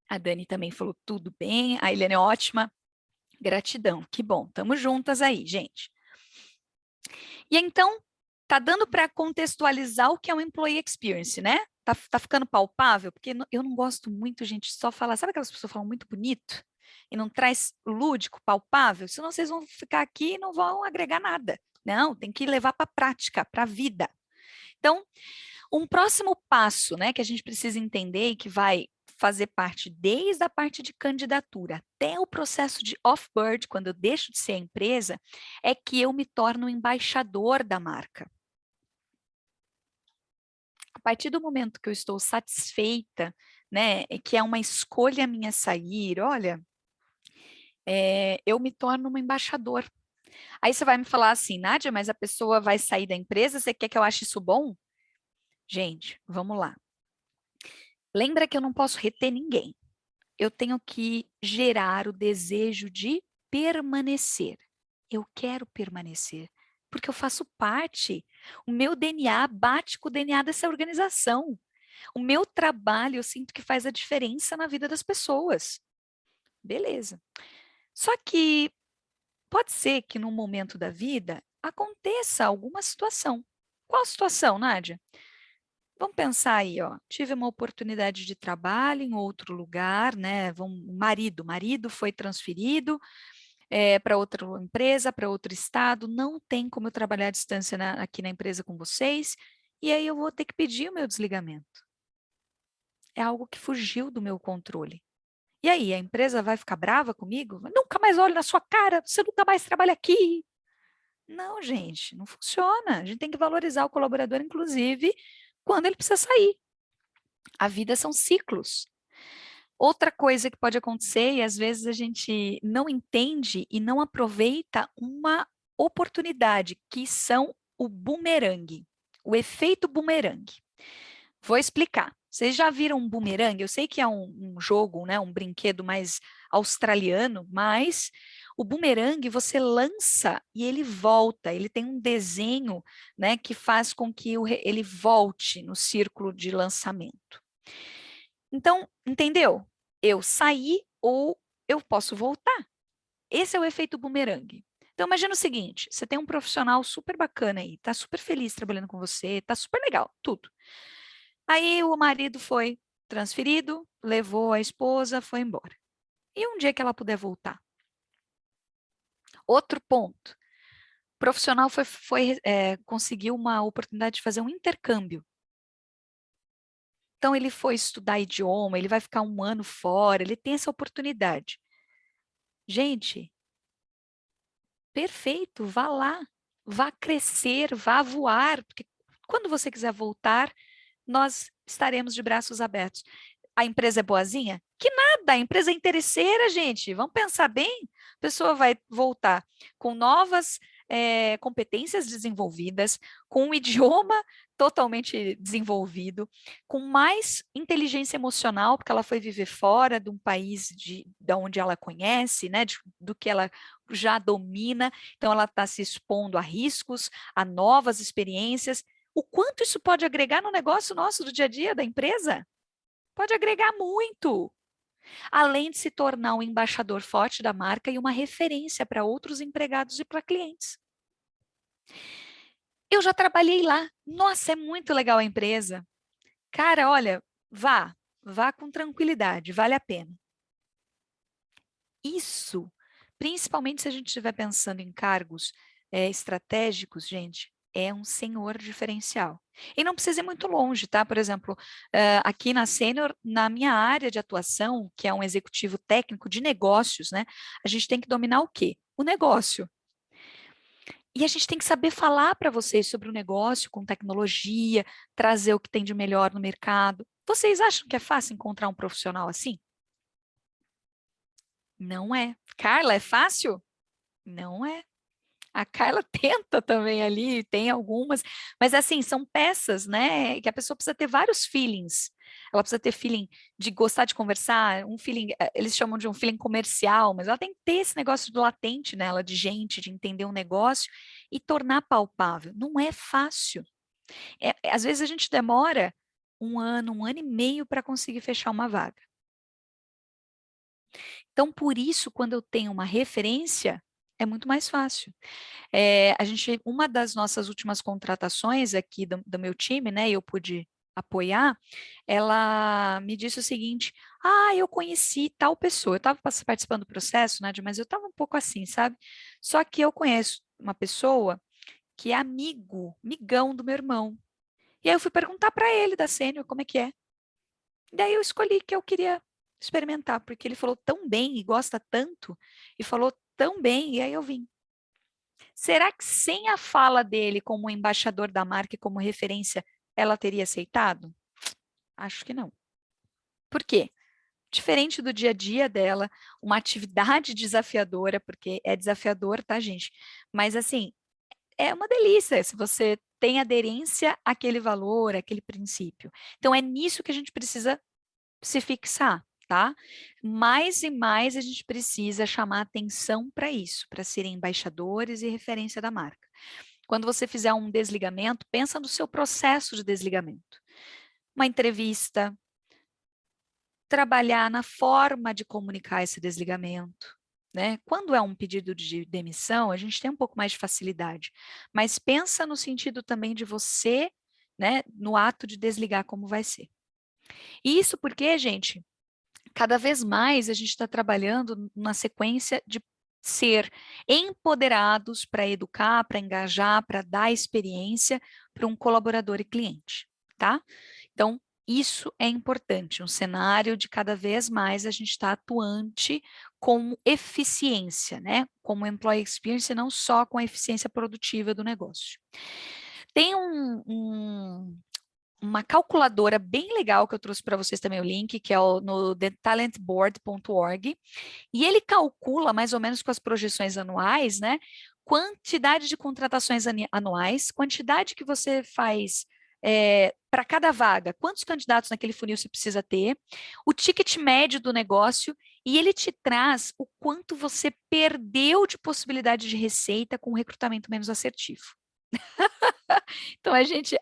A Dani também falou, tudo bem. A Helena é ótima. Gratidão, que bom. Estamos juntas aí, gente. E então, tá dando para contextualizar o que é um employee experience, né? Tá ficando palpável? Porque eu não gosto muito, gente, só falar. Sabe aquelas pessoas que falam muito bonito e não traz lúdico, palpável? Senão vocês vão ficar aqui e não vão agregar nada. Não, tem que levar para a prática, para a vida. Então, um próximo passo, né, que a gente precisa entender e que vai fazer parte desde a parte de candidatura até o processo de off-board, quando eu deixo de ser a empresa, é que eu me torno embaixador da marca. A partir do momento que eu estou satisfeita, né, que é uma escolha minha sair, olha, eu me torno uma embaixador. Aí você vai me falar assim, Nádia, mas a pessoa vai sair da empresa, você quer que eu ache isso bom? Gente, vamos lá. Lembra que eu não posso reter ninguém. Eu tenho que gerar o desejo de permanecer. Eu quero permanecer, porque eu faço parte. O meu DNA bate com o DNA dessa organização. O meu trabalho, eu sinto que faz a diferença na vida das pessoas. Beleza. Só que pode ser que num momento da vida aconteça alguma situação. Qual situação, Nádia? Vamos pensar aí, ó. Tive uma oportunidade de trabalho em outro lugar, né? Marido foi transferido para outra empresa, para outro estado. Não tem como eu trabalhar à distância aqui na empresa com vocês. E aí eu vou ter que pedir o meu desligamento. É algo que fugiu do meu controle. E aí, a empresa vai ficar brava comigo? Nunca mais olho na sua cara, você nunca mais trabalha aqui. Não, gente, não funciona. A gente tem que valorizar o colaborador, inclusive, quando ele precisa sair. A vida são ciclos. Outra coisa que pode acontecer, e às vezes a gente não entende e não aproveita uma oportunidade, que são o bumerangue, o efeito bumerangue. Vou explicar. Vocês já viram um bumerangue? Eu sei que é um jogo, né, um brinquedo mais australiano, mas o bumerangue você lança e ele volta. Ele tem um desenho, né, que faz com que ele volte no círculo de lançamento. Então, entendeu? Eu saí ou eu posso voltar. Esse é o efeito bumerangue. Então, imagina o seguinte, você tem um profissional super bacana aí, tá super feliz trabalhando com você, tá super legal, tudo. Aí o marido foi transferido, levou a esposa, foi embora. E um dia que ela puder voltar? Outro ponto. O profissional conseguiu uma oportunidade de fazer um intercâmbio. Então, ele foi estudar idioma, ele vai ficar 1 ano fora, ele tem essa oportunidade. Gente, perfeito, vá lá, vá crescer, vá voar, porque quando você quiser voltar, nós estaremos de braços abertos. A empresa é boazinha? Que nada, a empresa é interesseira, gente. Vamos pensar bem. A pessoa vai voltar com novas competências desenvolvidas, com um idioma totalmente desenvolvido, com mais inteligência emocional, porque ela foi viver fora de um país de onde ela conhece, né, do que ela já domina. Então, ela está se expondo a riscos, a novas experiências. O quanto isso pode agregar no negócio nosso do dia a dia da empresa? Pode agregar muito, além de se tornar um embaixador forte da marca e uma referência para outros empregados e para clientes. Eu já trabalhei lá. Nossa, é muito legal a empresa. Cara, olha, vá com tranquilidade, vale a pena. Isso, principalmente se a gente estiver pensando em cargos estratégicos, gente, é um senhor diferencial. E não precisa ir muito longe, tá? Por exemplo, aqui na Sênior, na minha área de atuação, que é um executivo técnico de negócios, né? A gente tem que dominar o quê? O negócio. E a gente tem que saber falar para vocês sobre o negócio com tecnologia, trazer o que tem de melhor no mercado. Vocês acham que é fácil encontrar um profissional assim? Não é. Carla, é fácil? Não é. A Carla tenta também ali, tem algumas, mas assim, são peças, né, que a pessoa precisa ter vários feelings. Ela precisa ter feeling de gostar de conversar, um feeling, eles chamam de um feeling comercial, mas ela tem que ter esse negócio do latente nela, de gente, de entender um negócio e tornar palpável. Não é fácil. Às vezes a gente demora 1 ano e meio para conseguir fechar uma vaga. Então, por isso, quando eu tenho uma referência, é muito mais fácil. Uma das nossas últimas contratações aqui do meu time, né, eu pude apoiar, ela me disse o seguinte: eu conheci tal pessoa, eu estava participando do processo, Nádia, mas eu estava um pouco assim, sabe? Só que eu conheço uma pessoa que é migão do meu irmão. E aí eu fui perguntar para ele da Sênior como é que é. Daí eu escolhi que eu queria experimentar, porque ele falou tão bem e gosta tanto, e falou tão bem, e aí eu vim. Será que sem a fala dele como embaixador da marca e como referência, ela teria aceitado? Acho que não. Por quê? Diferente do dia a dia dela, uma atividade desafiadora, porque é desafiador, tá, gente? Mas, assim, é uma delícia se você tem aderência àquele valor, àquele princípio. Então, é nisso que a gente precisa se fixar, tá? Mais e mais a gente precisa chamar atenção para isso, para serem embaixadores e referência da marca. Quando você fizer um desligamento, pensa no seu processo de desligamento. Uma entrevista, trabalhar na forma de comunicar esse desligamento, né? Quando é um pedido de demissão, a gente tem um pouco mais de facilidade, mas pensa no sentido também de você, né, no ato de desligar, como vai ser. E isso porque, gente, cada vez mais a gente está trabalhando na sequência de ser empoderados para educar, para engajar, para dar experiência para um colaborador e cliente, tá? Então, isso é importante, um cenário de cada vez mais a gente está atuante com eficiência, né? Como employee experience, não só com a eficiência produtiva do negócio. Tem uma calculadora bem legal que eu trouxe para vocês também o link, que é no thetalentboard.org, e ele calcula mais ou menos com as projeções anuais, né? Quantidade de contratações anuais, quantidade que você faz para cada vaga, quantos candidatos naquele funil você precisa ter, o ticket médio do negócio, e ele te traz o quanto você perdeu de possibilidade de receita com um recrutamento menos assertivo. Então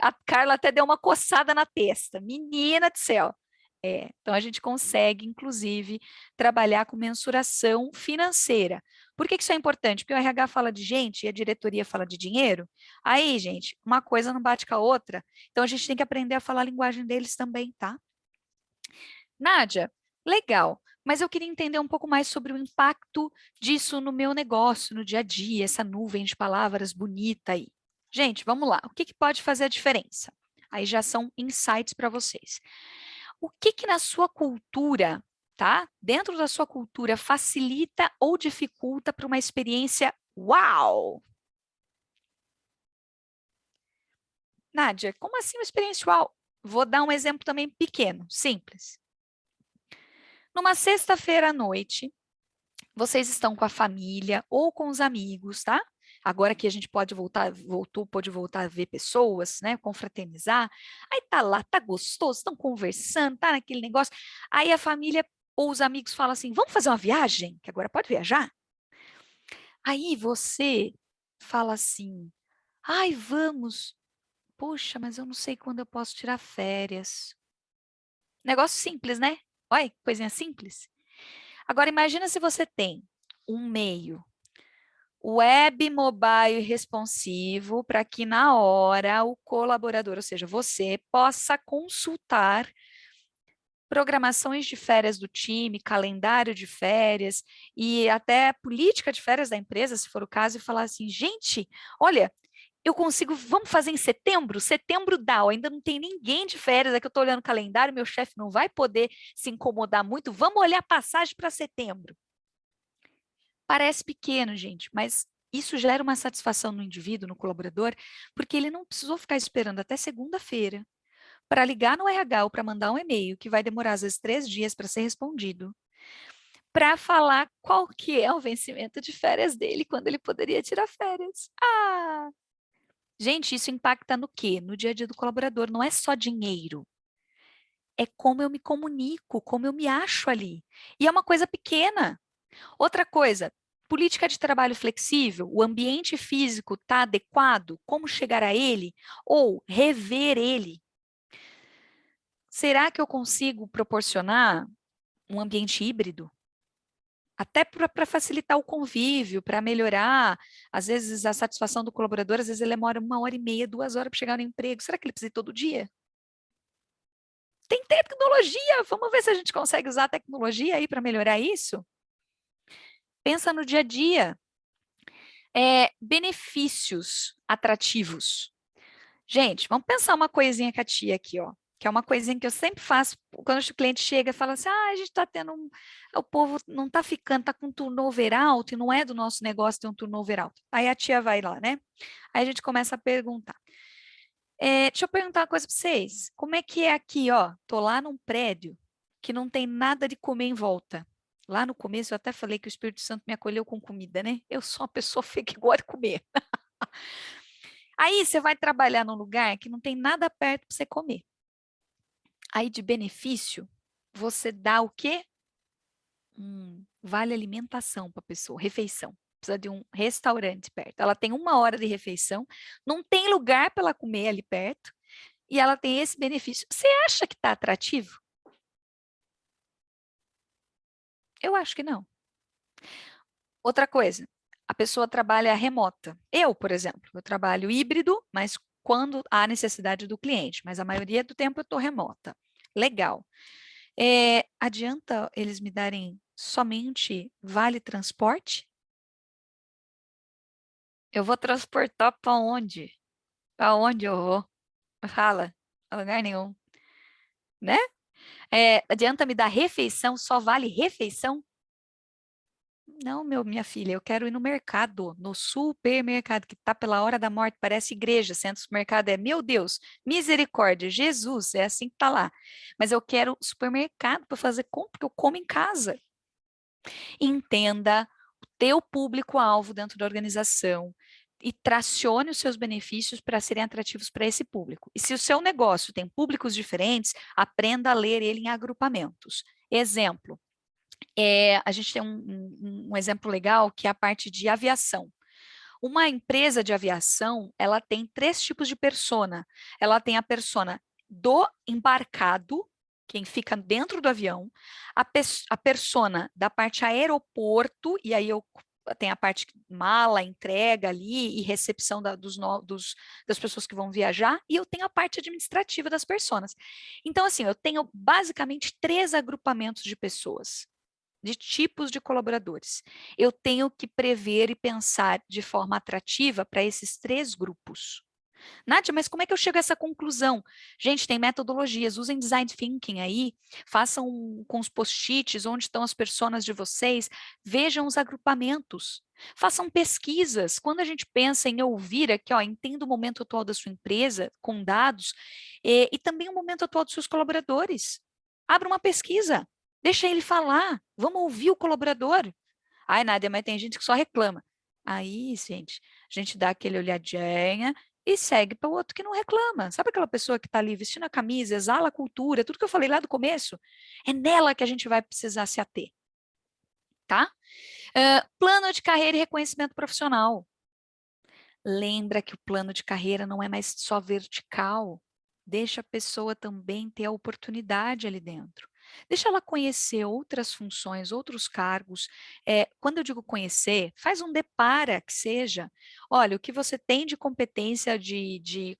a Carla até deu uma coçada na testa, menina do céu. Então a gente consegue, inclusive, trabalhar com mensuração financeira. Por que isso é importante? Porque o RH fala de gente e a diretoria fala de dinheiro. Aí, gente, uma coisa não bate com a outra. Então a gente tem que aprender a falar a linguagem deles também, tá? Nádia, legal. Mas eu queria entender um pouco mais sobre o impacto disso no meu negócio, no dia a dia, essa nuvem de palavras bonita aí. Gente, vamos lá. O que pode fazer a diferença? Aí já são insights para vocês. O que na sua cultura, tá? Dentro da sua cultura, facilita ou dificulta para uma experiência uau? Nádia, como assim uma experiência uau? Vou dar um exemplo também pequeno, simples. Numa sexta-feira à noite, vocês estão com a família ou com os amigos, tá? Agora que a gente pode pode voltar a ver pessoas, né? Confraternizar. Aí tá lá, tá gostoso, estão conversando, tá naquele negócio. Aí a família ou os amigos falam assim: vamos fazer uma viagem? Que agora pode viajar? Aí você fala assim: ai, vamos. Poxa, mas eu não sei quando eu posso tirar férias. Negócio simples, né? Olha, que coisinha simples. Agora, imagina se você tem um meio web, mobile e responsivo para que na hora o colaborador, ou seja, você, possa consultar programações de férias do time, calendário de férias e até política de férias da empresa, se for o caso, e falar assim, gente, olha, eu consigo, vamos fazer em setembro? Setembro dá, ainda não tem ninguém de férias, é que eu estou olhando o calendário, meu chefe não vai poder se incomodar muito, vamos olhar a passagem para setembro. Parece pequeno, gente, mas isso gera uma satisfação no indivíduo, no colaborador, porque ele não precisou ficar esperando até segunda-feira para ligar no RH ou para mandar um e-mail, que vai demorar às vezes 3 dias para ser respondido, para falar qual que é o vencimento de férias dele, quando ele poderia tirar férias. Ah! Gente, isso impacta no quê? No dia a dia do colaborador, não é só dinheiro. É como eu me comunico, como eu me acho ali. E é uma coisa pequena. Outra coisa, política de trabalho flexível, o ambiente físico está adequado? Como chegar a ele? Ou rever ele? Será que eu consigo proporcionar um ambiente híbrido? Até para facilitar o convívio, para melhorar, às vezes, a satisfação do colaborador, às vezes ele demora 1h30, 2 horas para chegar no emprego. Será que ele precisa ir todo dia? Tem tecnologia, vamos ver se a gente consegue usar a tecnologia aí para melhorar isso? Pensa no dia a dia. Benefícios atrativos. Gente, vamos pensar uma coisinha com a tia aqui, ó. Que é uma coisinha que eu sempre faço quando o cliente chega e fala assim: a gente está tendo o povo não está ficando, está com um turnover alto, e não é do nosso negócio ter um turnover alto. Aí a tia vai lá, né? Aí a gente começa a perguntar: Deixa eu perguntar uma coisa para vocês. Como é que é aqui, ó? Tô lá num prédio que não tem nada de comer em volta. Lá no começo eu até falei que o Espírito Santo me acolheu com comida, né? Eu sou uma pessoa feia que gosta de comer. Aí você vai trabalhar num lugar que não tem nada perto para você comer. Aí de benefício, você dá o quê? Vale alimentação para a pessoa, refeição. Precisa de um restaurante perto. Ela tem 1 hora de refeição, não tem lugar para ela comer ali perto, e ela tem esse benefício. Você acha que está atrativo? Eu acho que não. Outra coisa, a pessoa trabalha remota. Eu, por exemplo, eu trabalho híbrido, mas quando há necessidade do cliente, mas a maioria do tempo eu estou remota. Legal. Adianta eles me darem somente vale transporte? Eu vou transportar para onde? Para onde eu vou? Fala, a lugar nenhum, né? Adianta me dar refeição, só vale refeição? Não, minha filha, eu quero ir no mercado, no supermercado, que está pela hora da morte, parece igreja, centro supermercado meu Deus, misericórdia, Jesus, é assim que está lá. Mas eu quero supermercado para fazer compra, porque eu como em casa. Entenda o teu público-alvo dentro da organização e tracione os seus benefícios para serem atrativos para esse público. E se o seu negócio tem públicos diferentes, aprenda a ler ele em agrupamentos. Exemplo, a gente tem um exemplo legal que é a parte de aviação. Uma empresa de aviação, ela tem 3 tipos de persona. Ela tem a persona do embarcado, quem fica dentro do avião, a persona da parte aeroporto, e aí tem a parte mala, entrega ali e recepção das pessoas que vão viajar, e eu tenho a parte administrativa das personas. Então, assim, eu tenho basicamente 3 agrupamentos de pessoas, de tipos de colaboradores. Eu tenho que prever e pensar de forma atrativa para esses 3 grupos. Nádia, mas como é que eu chego a essa conclusão? Gente, tem metodologias, usem design thinking aí, façam com os post-its onde estão as personas de vocês, vejam os agrupamentos, façam pesquisas. Quando a gente pensa em ouvir aqui, ó, entenda o momento atual da sua empresa, com dados, e também o momento atual dos seus colaboradores. Abra uma pesquisa, deixa ele falar, vamos ouvir o colaborador. Ai, Nádia, mas tem gente que só reclama. Aí, gente, a gente dá aquele olhadinha e segue para o outro que não reclama. Sabe aquela pessoa que está ali vestindo a camisa, exala a cultura, tudo que eu falei lá do começo? É nela que a gente vai precisar se ater, tá? Plano de carreira e reconhecimento profissional. Lembra que o plano de carreira não é mais só vertical. Deixa a pessoa também ter a oportunidade ali dentro. Deixa ela conhecer outras funções, outros cargos. Quando eu digo conhecer, faz um depara que seja. Olha, o que você tem de competência de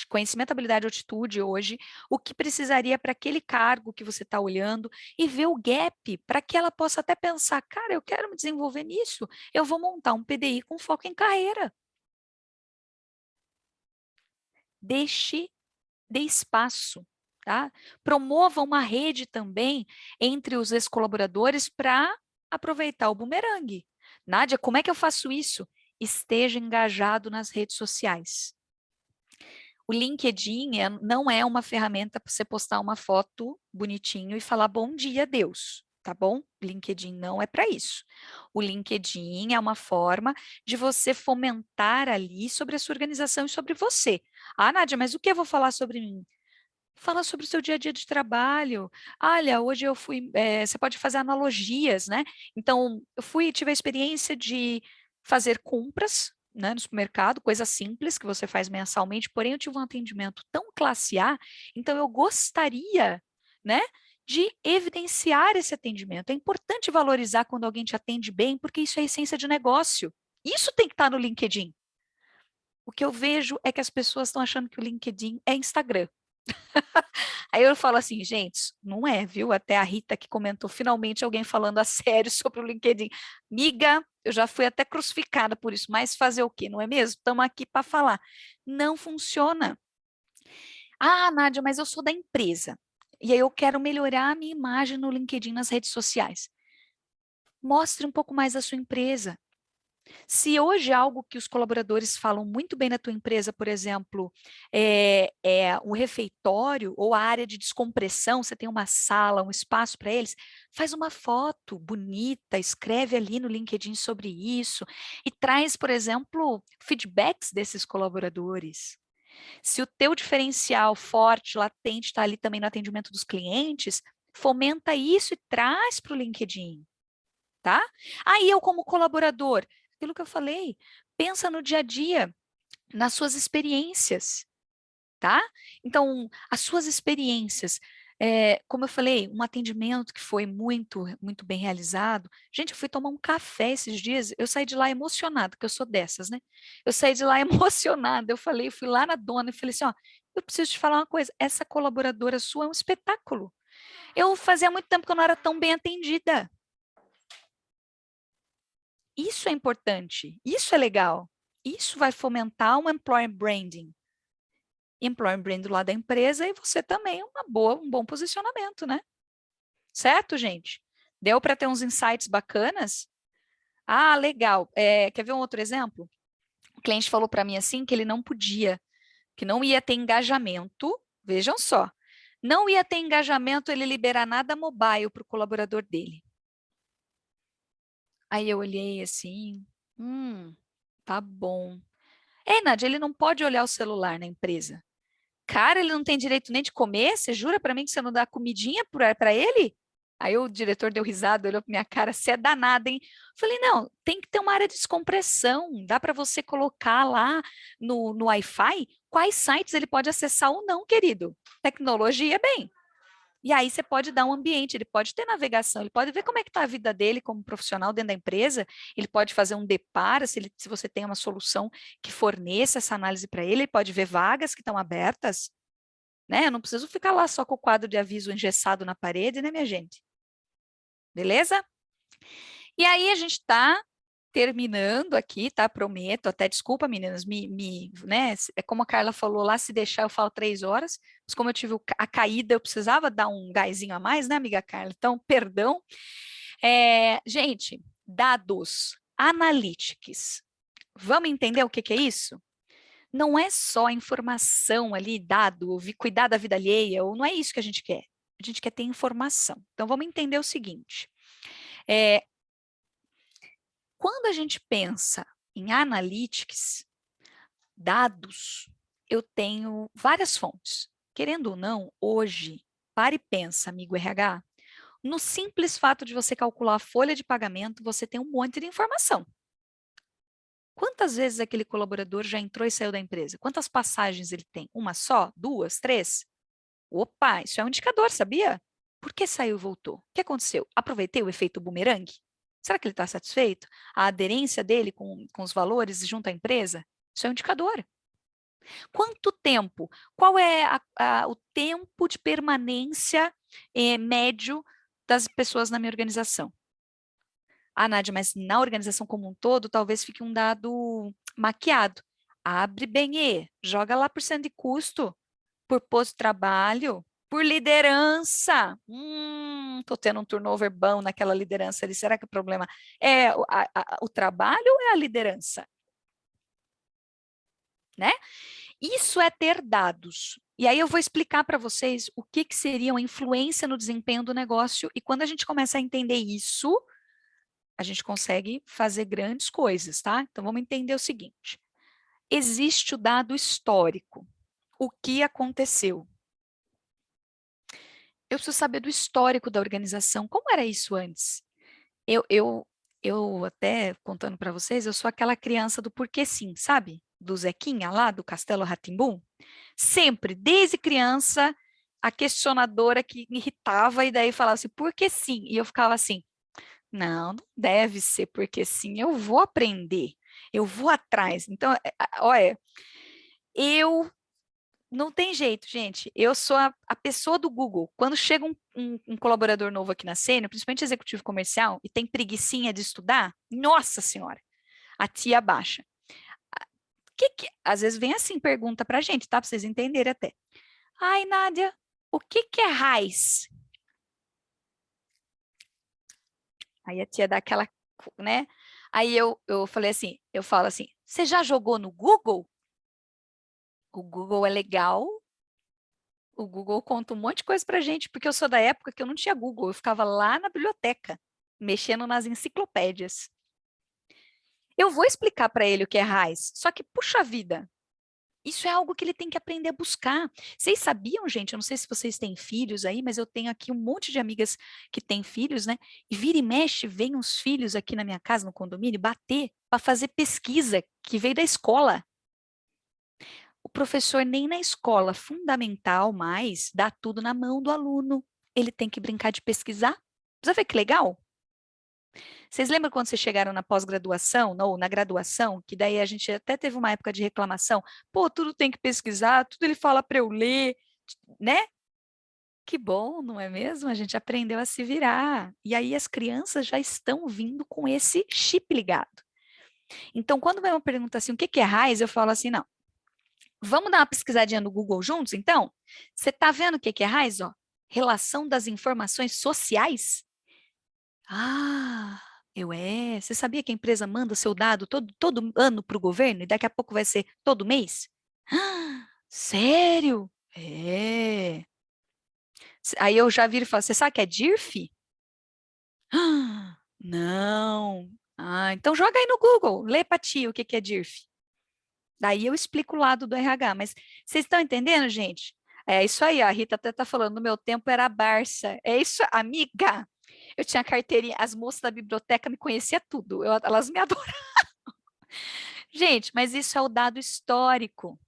conhecimento, habilidade, atitude hoje, o que precisaria para aquele cargo que você está olhando e ver o gap para que ela possa até pensar, cara, eu quero me desenvolver nisso, eu vou montar um PDI com foco em carreira. Dê espaço, tá? Promova uma rede também entre os ex-colaboradores para aproveitar o bumerangue. Nádia, como é que eu faço isso? Esteja engajado nas redes sociais. O LinkedIn não é uma ferramenta para você postar uma foto bonitinho e falar bom dia, Deus, tá bom? LinkedIn não é para isso. O LinkedIn é uma forma de você fomentar ali sobre a sua organização e sobre você. Ah, Nádia, mas o que eu vou falar sobre mim? Fala sobre o seu dia a dia de trabalho. Olha, hoje eu fui. Você pode fazer analogias, né? Então, tive a experiência de fazer compras, né, no supermercado, coisa simples que você faz mensalmente, porém eu tive um atendimento tão classe A, então eu gostaria, né, de evidenciar esse atendimento. É importante valorizar quando alguém te atende bem, porque isso é a essência de negócio. Isso tem que estar no LinkedIn. O que eu vejo é que as pessoas estão achando que o LinkedIn é Instagram. Aí eu falo assim, gente, não é, viu? Até a Rita que comentou, finalmente alguém falando a sério sobre o LinkedIn. Miga, eu já fui até crucificada por isso, mas fazer o quê, não é mesmo? Estamos aqui para falar. Não funciona. Ah, Nádia, mas eu sou da empresa. E aí eu quero melhorar a minha imagem no LinkedIn, nas redes sociais. Mostre um pouco mais a sua empresa. Se hoje algo que os colaboradores falam muito bem na tua empresa, por exemplo, é o refeitório ou a área de descompressão, você tem uma sala, um espaço para eles, faz uma foto bonita, escreve ali no LinkedIn sobre isso e traz, por exemplo, feedbacks desses colaboradores. Se o teu diferencial forte, latente, está ali também no atendimento dos clientes, fomenta isso e traz para o LinkedIn, tá? Aí eu, como colaborador, aquilo que eu falei, pensa no dia a dia, nas suas experiências, tá? Então, as suas experiências, como eu falei, um atendimento que foi muito, muito bem realizado. Gente, eu fui tomar um café esses dias, eu saí de lá emocionada, que eu sou dessas, né? Eu saí de lá emocionada, eu falei, fui lá na dona e falei assim, ó, eu preciso te falar uma coisa, essa colaboradora sua é um espetáculo. Eu fazia muito tempo que eu não era tão bem atendida. Isso é importante, isso é legal. Isso vai fomentar um employer branding. Employer branding lá da empresa e você também um bom posicionamento, né? Certo, gente? Deu para ter uns insights bacanas? Ah, legal. Quer ver um outro exemplo? O cliente falou para mim assim que ele não podia, que não ia ter engajamento. Vejam só, não ia ter engajamento ele liberar nada mobile para o colaborador dele. Aí eu olhei assim, tá bom. Nádia, ele não pode olhar o celular na empresa. Cara, ele não tem direito nem de comer? Você jura para mim que você não dá comidinha para ele? Aí o diretor deu risada, olhou para minha cara, você é danada, hein? Falei, não, tem que ter uma área de descompressão. Dá para você colocar lá no Wi-Fi quais sites ele pode acessar ou não, querido. Tecnologia, bem. E aí você pode dar um ambiente, ele pode ter navegação, ele pode ver como é que está a vida dele como profissional dentro da empresa, ele pode fazer um depara, se você tem uma solução que forneça essa análise para ele pode ver vagas que estão abertas, né? Eu não preciso ficar lá só com o quadro de aviso engessado na parede, né, minha gente? Beleza? E aí a gente está terminando aqui, tá? Prometo, até desculpa, meninas, né? É como a Carla falou lá, se deixar eu falo 3 horas, mas como eu tive a caída, eu precisava dar um gásinho a mais, né, amiga Carla? Então, perdão. Gente, dados, analytics. Vamos entender o que que é isso? Não é só informação ali, dado, cuidar da vida alheia, ou não é isso que a gente quer. A gente quer ter informação. Então, vamos entender o seguinte. Quando a gente pensa em analytics, dados, eu tenho várias fontes. Querendo ou não, hoje, pare e pensa, amigo RH, no simples fato de você calcular a folha de pagamento, você tem um monte de informação. Quantas vezes aquele colaborador já entrou e saiu da empresa? Quantas passagens ele tem? Uma só? Duas? Três? Opa, isso é um indicador, sabia? Por que saiu e voltou? O que aconteceu? Aproveitei o efeito bumerangue? Será que ele está satisfeito? A aderência dele com os valores junto à empresa? Isso é um indicador. Quanto tempo? Qual é o tempo de permanência médio das pessoas na minha organização? Ah, Nádia, mas na organização como um todo, talvez fique um dado maquiado. Abre bem e joga lá por cento de custo, por posto de trabalho, por liderança. Estou tendo um turnover bom naquela liderança ali. Será que o problema é o trabalho ou é a liderança? Né? Isso é ter dados. E aí eu vou explicar para vocês o que seria uma influência no desempenho do negócio. E quando a gente começa a entender isso, a gente consegue fazer grandes coisas, tá? Então vamos entender o seguinte. Existe o dado histórico. O que aconteceu? Eu preciso saber do histórico da organização. Como era isso antes? Eu até contando para vocês, eu sou aquela criança do porquê sim, sabe? Do Zequinha lá, do Castelo rá tim Sempre, desde criança, a questionadora que me irritava e daí falava assim, por que sim? E eu ficava assim, não deve ser porque sim, eu vou aprender, eu vou atrás. Então, olha, eu não tem jeito, gente. Eu sou a pessoa do Google. Quando chega um colaborador novo aqui na Sênior, principalmente executivo comercial, e tem preguicinha de estudar, nossa senhora, a tia baixa. Às vezes vem assim, pergunta pra gente, tá? Pra vocês entenderem até. Ai, Nádia, o que é raiz? Aí a tia dá aquela, né? Aí eu falei assim, eu falo assim, você já jogou no Google? O Google é legal, o Google conta um monte de coisa pra gente, porque eu sou da época que eu não tinha Google, eu ficava lá na biblioteca, mexendo nas enciclopédias. Eu vou explicar para ele o que é raiz, só que, puxa vida, isso é algo que ele tem que aprender a buscar. Vocês sabiam, gente? Eu não sei se vocês têm filhos aí, mas eu tenho aqui um monte de amigas que têm filhos, né? E vira e mexe, vem uns filhos aqui na minha casa, no condomínio, bater para fazer pesquisa que veio da escola. O professor nem na escola fundamental mais dá tudo na mão do aluno. Ele tem que brincar de pesquisar. Precisa ver que legal? Vocês lembram quando vocês chegaram na pós-graduação, ou na graduação, que daí a gente até teve uma época de reclamação? Pô, tudo tem que pesquisar, tudo ele fala para eu ler, né? Que bom, não é mesmo? A gente aprendeu a se virar. E aí as crianças já estão vindo com esse chip ligado. Então, quando vem uma pergunta assim, o que é raiz? Eu falo assim, não. Vamos dar uma pesquisadinha no Google juntos, então? Você está vendo o que é raiz? Ó, relação das informações sociais? Ah, você sabia que a empresa manda seu dado todo ano para o governo e daqui a pouco vai ser todo mês? Ah, sério? É. Aí eu já viro e falo, você sabe que é DIRF? Ah, não. Ah, então joga aí no Google, lê para ti o que é DIRF. Daí eu explico o lado do RH, mas vocês estão entendendo, gente? É isso aí, a Rita até está falando, no meu tempo era a Barça. É isso, amiga. Eu tinha carteirinha, as moças da biblioteca me conheciam tudo, elas me adoram. Gente, mas isso é o dado histórico,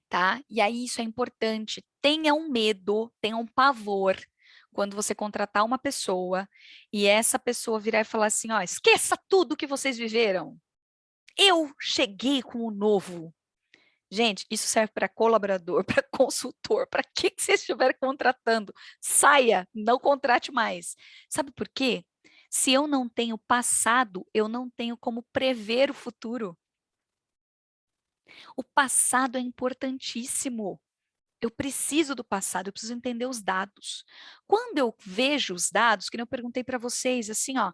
tá? E aí isso é importante. Tenha um medo, tenha um pavor quando você contratar uma pessoa e essa pessoa virar e falar assim, ó, esqueça tudo que vocês viveram. Eu cheguei com o novo. Gente, isso serve para colaborador, para consultor, para que você estiver contratando. Saia, não contrate mais. Sabe por quê? Se eu não tenho passado, eu não tenho como prever o futuro. O passado é importantíssimo. Eu preciso do passado, eu preciso entender os dados. Quando eu vejo os dados, que eu perguntei para vocês, assim, ó,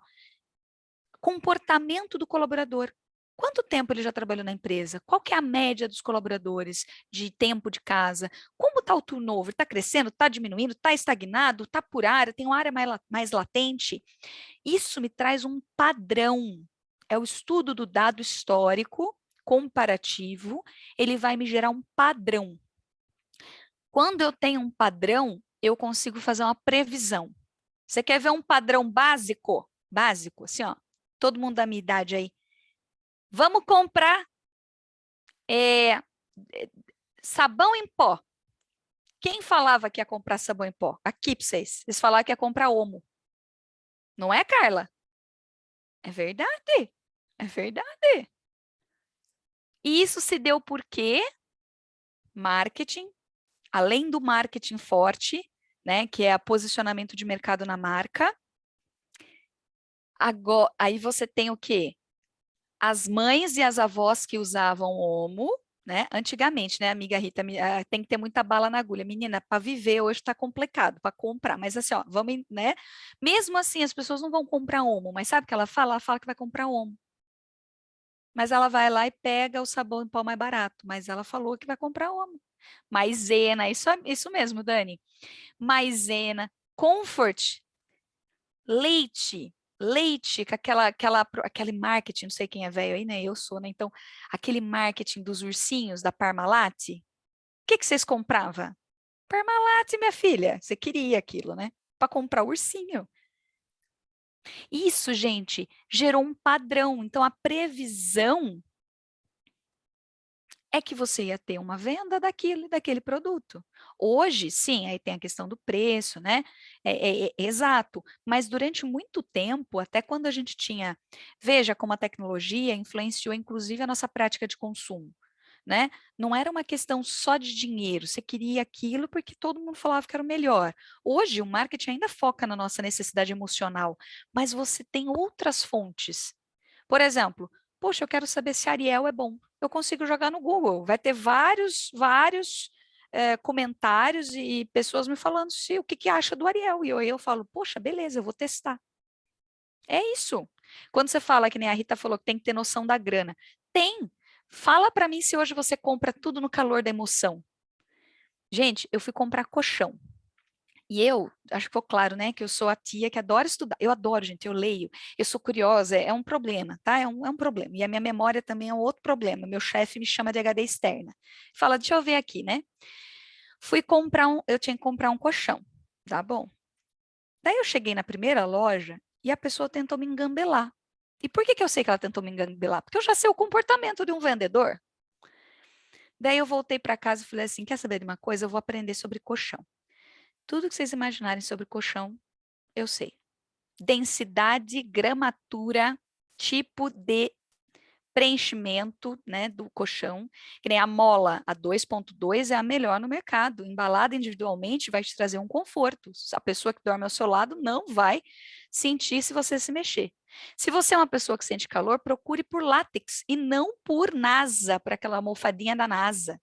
comportamento do colaborador. Quanto tempo ele já trabalhou na empresa? Qual que é a média dos colaboradores de tempo de casa? Como está o turnover? Está crescendo? Está diminuindo? Está estagnado? Está por área? Tem uma área mais latente? Isso me traz um padrão. É o estudo do dado histórico, comparativo, ele vai me gerar um padrão. Quando eu tenho um padrão, eu consigo fazer uma previsão. Você quer ver um padrão básico? Básico, assim, ó. Todo mundo da minha idade aí. Vamos comprar sabão em pó. Quem falava que ia comprar sabão em pó? Aqui para vocês. Vocês falavam que ia comprar Omo. Não é, Carla? É verdade. É verdade. E isso se deu por quê? Marketing. Além do marketing forte, né, que é o posicionamento de mercado na marca. Agora, aí você tem o quê? As mães e as avós que usavam Omo, né? Antigamente, né, amiga Rita, tem que ter muita bala na agulha. Menina, para viver hoje está complicado, para comprar. Mas assim, ó, vamos, né? Mesmo assim, as pessoas não vão comprar Omo, mas sabe o que ela fala? Ela fala que vai comprar Omo. Mas ela vai lá e pega o sabão em pó mais barato. Mas ela falou que vai comprar Omo. Maisena, isso mesmo, Dani. Maisena, Comfort, leite, com aquele marketing, não sei quem é velho aí, né? Eu sou, né? Então, aquele marketing dos ursinhos da Parmalat, o que vocês compravam? Parmalat, minha filha, você queria aquilo, né? Para comprar o ursinho. Isso, gente, gerou um padrão. Então, a previsão é que você ia ter uma venda daquele produto. Hoje, sim, aí tem a questão do preço, né? Exato. Mas durante muito tempo, até quando a gente tinha, veja como a tecnologia influenciou, inclusive, a nossa prática de consumo. Né? Não era uma questão só de dinheiro, você queria aquilo porque todo mundo falava que era o melhor. Hoje, o marketing ainda foca na nossa necessidade emocional, mas você tem outras fontes. Por exemplo, poxa, eu quero saber se Ariel é bom. Eu consigo jogar no Google. Vai ter vários comentários e pessoas me falando o que acha do Ariel. E eu falo, poxa, beleza, eu vou testar. É isso. Quando você fala, que nem a Rita falou, que tem que ter noção da grana. Tem. Fala para mim se hoje você compra tudo no calor da emoção. Gente, eu fui comprar colchão. E eu, acho que ficou claro, né, que eu sou a tia que adora estudar. Eu adoro, gente, eu leio, eu sou curiosa, é um problema, tá? É um problema. E a minha memória também é um outro problema. Meu chefe me chama de HD externa. Fala, deixa eu ver aqui, né? Fui comprar eu tinha que comprar um colchão. Tá bom. Daí eu cheguei na primeira loja e a pessoa tentou me engambelar. E por que que eu sei que ela tentou me engambelar? Porque eu já sei o comportamento de um vendedor. Daí eu voltei para casa e falei assim, quer saber de uma coisa? Eu vou aprender sobre colchão. Tudo que vocês imaginarem sobre colchão, eu sei. Densidade, gramatura, tipo de preenchimento, né, do colchão, que nem a mola, a 2.2 é a melhor no mercado, embalada individualmente vai te trazer um conforto, a pessoa que dorme ao seu lado não vai sentir se você se mexer. Se você é uma pessoa que sente calor, procure por látex e não por NASA, para aquela almofadinha da NASA.